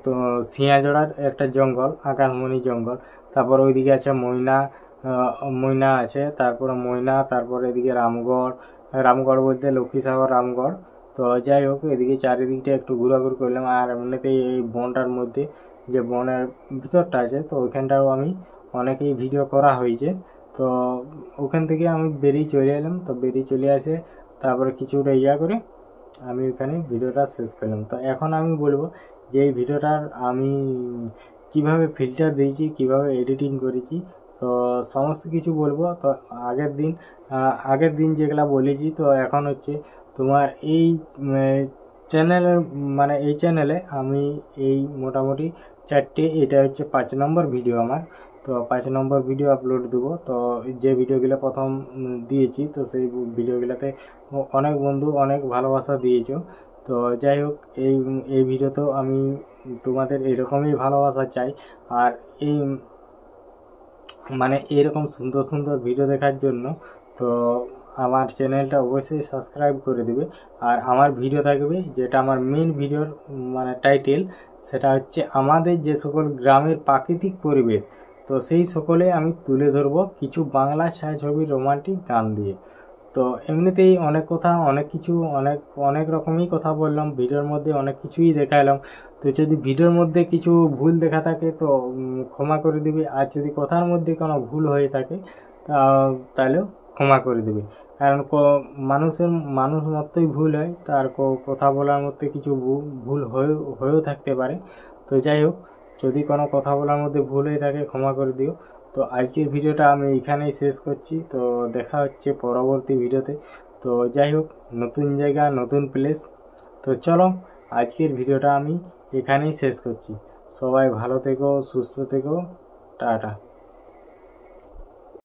তো সিয়াজোড়ার একটা জঙ্গল, আকাশমণি জঙ্গল। তারপর ওইদিকে আছে ময়না আছে, তারপরে ময়না, তারপরে এদিকে রামগড় বলতে লক্ষ্মীসাগর রামগড়। তো যাই হোক, এদিকে চারিদিকটা একটু ঘোরাঘুরি করলাম। আর এমনিতেই এই বনটার মধ্যে যে বনের ভিতরটা আছে, তো ওইখানটাও আমি অনেকেই ভিডিও করা হয়েছে। তো ওখান থেকে আমি বেরিয়ে চলে এলাম। তো বেরিয়ে চলে আসে তারপরে কিছুটা করে আমি ওখানে ভিডিওটা শেষ করলাম। তো এখন আমি বলবো যে এই ভিডিওটার আমি কিভাবে ফিল্টার দিয়েছি, কিভাবে এডিটিং করেছি, তো সমস্ত কিছু বলবো। তো আগের দিন যেগুলা বলেছি, তো এখন হচ্ছে তোমার এই চ্যানেলের মানে এই চ্যানেলে আমি এই মোটামুটি 4টে, এটা হচ্ছে 5 নম্বর ভিডিও আমার। তো 5 নম্বর ভিডিও আপলোড দেবো। তো যে ভিডিওগুলো প্রথম দিয়েছি, তো সেই ভিডিওগুলোতে অনেক বন্ধু অনেক ভালোবাসা দিয়েছো। তো যাই হোক, এই ভিডিওতেও আমি তোমাদের এরকমই ভালোবাসা চাই। আর এই মানে এরকম সুন্দর সুন্দর ভিডিও দেখার জন্য তো আমার চ্যানেলটা অবশ্যই সাবস্ক্রাইব করে দিবে। আর আমার ভিডিও থাকবে, যেটা আমার মেন ভিডিওর মানে টাইটেল, সেটা হচ্ছে আমাদের যে সকল গ্রামের প্রাকৃতিক পরিবেশ, তো সেই সকলে আমি তুলে ধরবো কিছু বাংলা ছায়াছবির রোমান্টিক গান দিয়ে। তো এমনিতেই অনেক কথা, অনেক কিছু, অনেক রকমই কথা বললাম ভিডিওর মধ্যে, অনেক কিছুই দেখালাম। তো যদি ভিডিওর মধ্যে কিছু ভুল দেখা থাকে তো ক্ষমা করে দিবে। আর যদি কথার মধ্যে কোনো ভুল হয়ে থাকে তাহলেও ক্ষমা করে দেবে। কারণ মানুষ মতোই ভুল হয়, তার কথা বলার মধ্যে কিছু ভুল হয়েও থাকতে পারে। তো যাই হোক, যদি কোনো কথা বলার মধ্যে ভুল হয়ে থাকে ক্ষমা করে দিও। তো আজকের ভিডিওটা আমি এখানেই শেষ করছি। তো দেখা হচ্ছে পরবর্তী ভিডিওতে। তো যাই হোক, নতুন জায়গা, নতুন প্লেস। তো চলো, আজকের ভিডিওটা আমি এখানেই শেষ করছি। সবাই ভালো থেকো, সুস্থ থেকো, টাটা।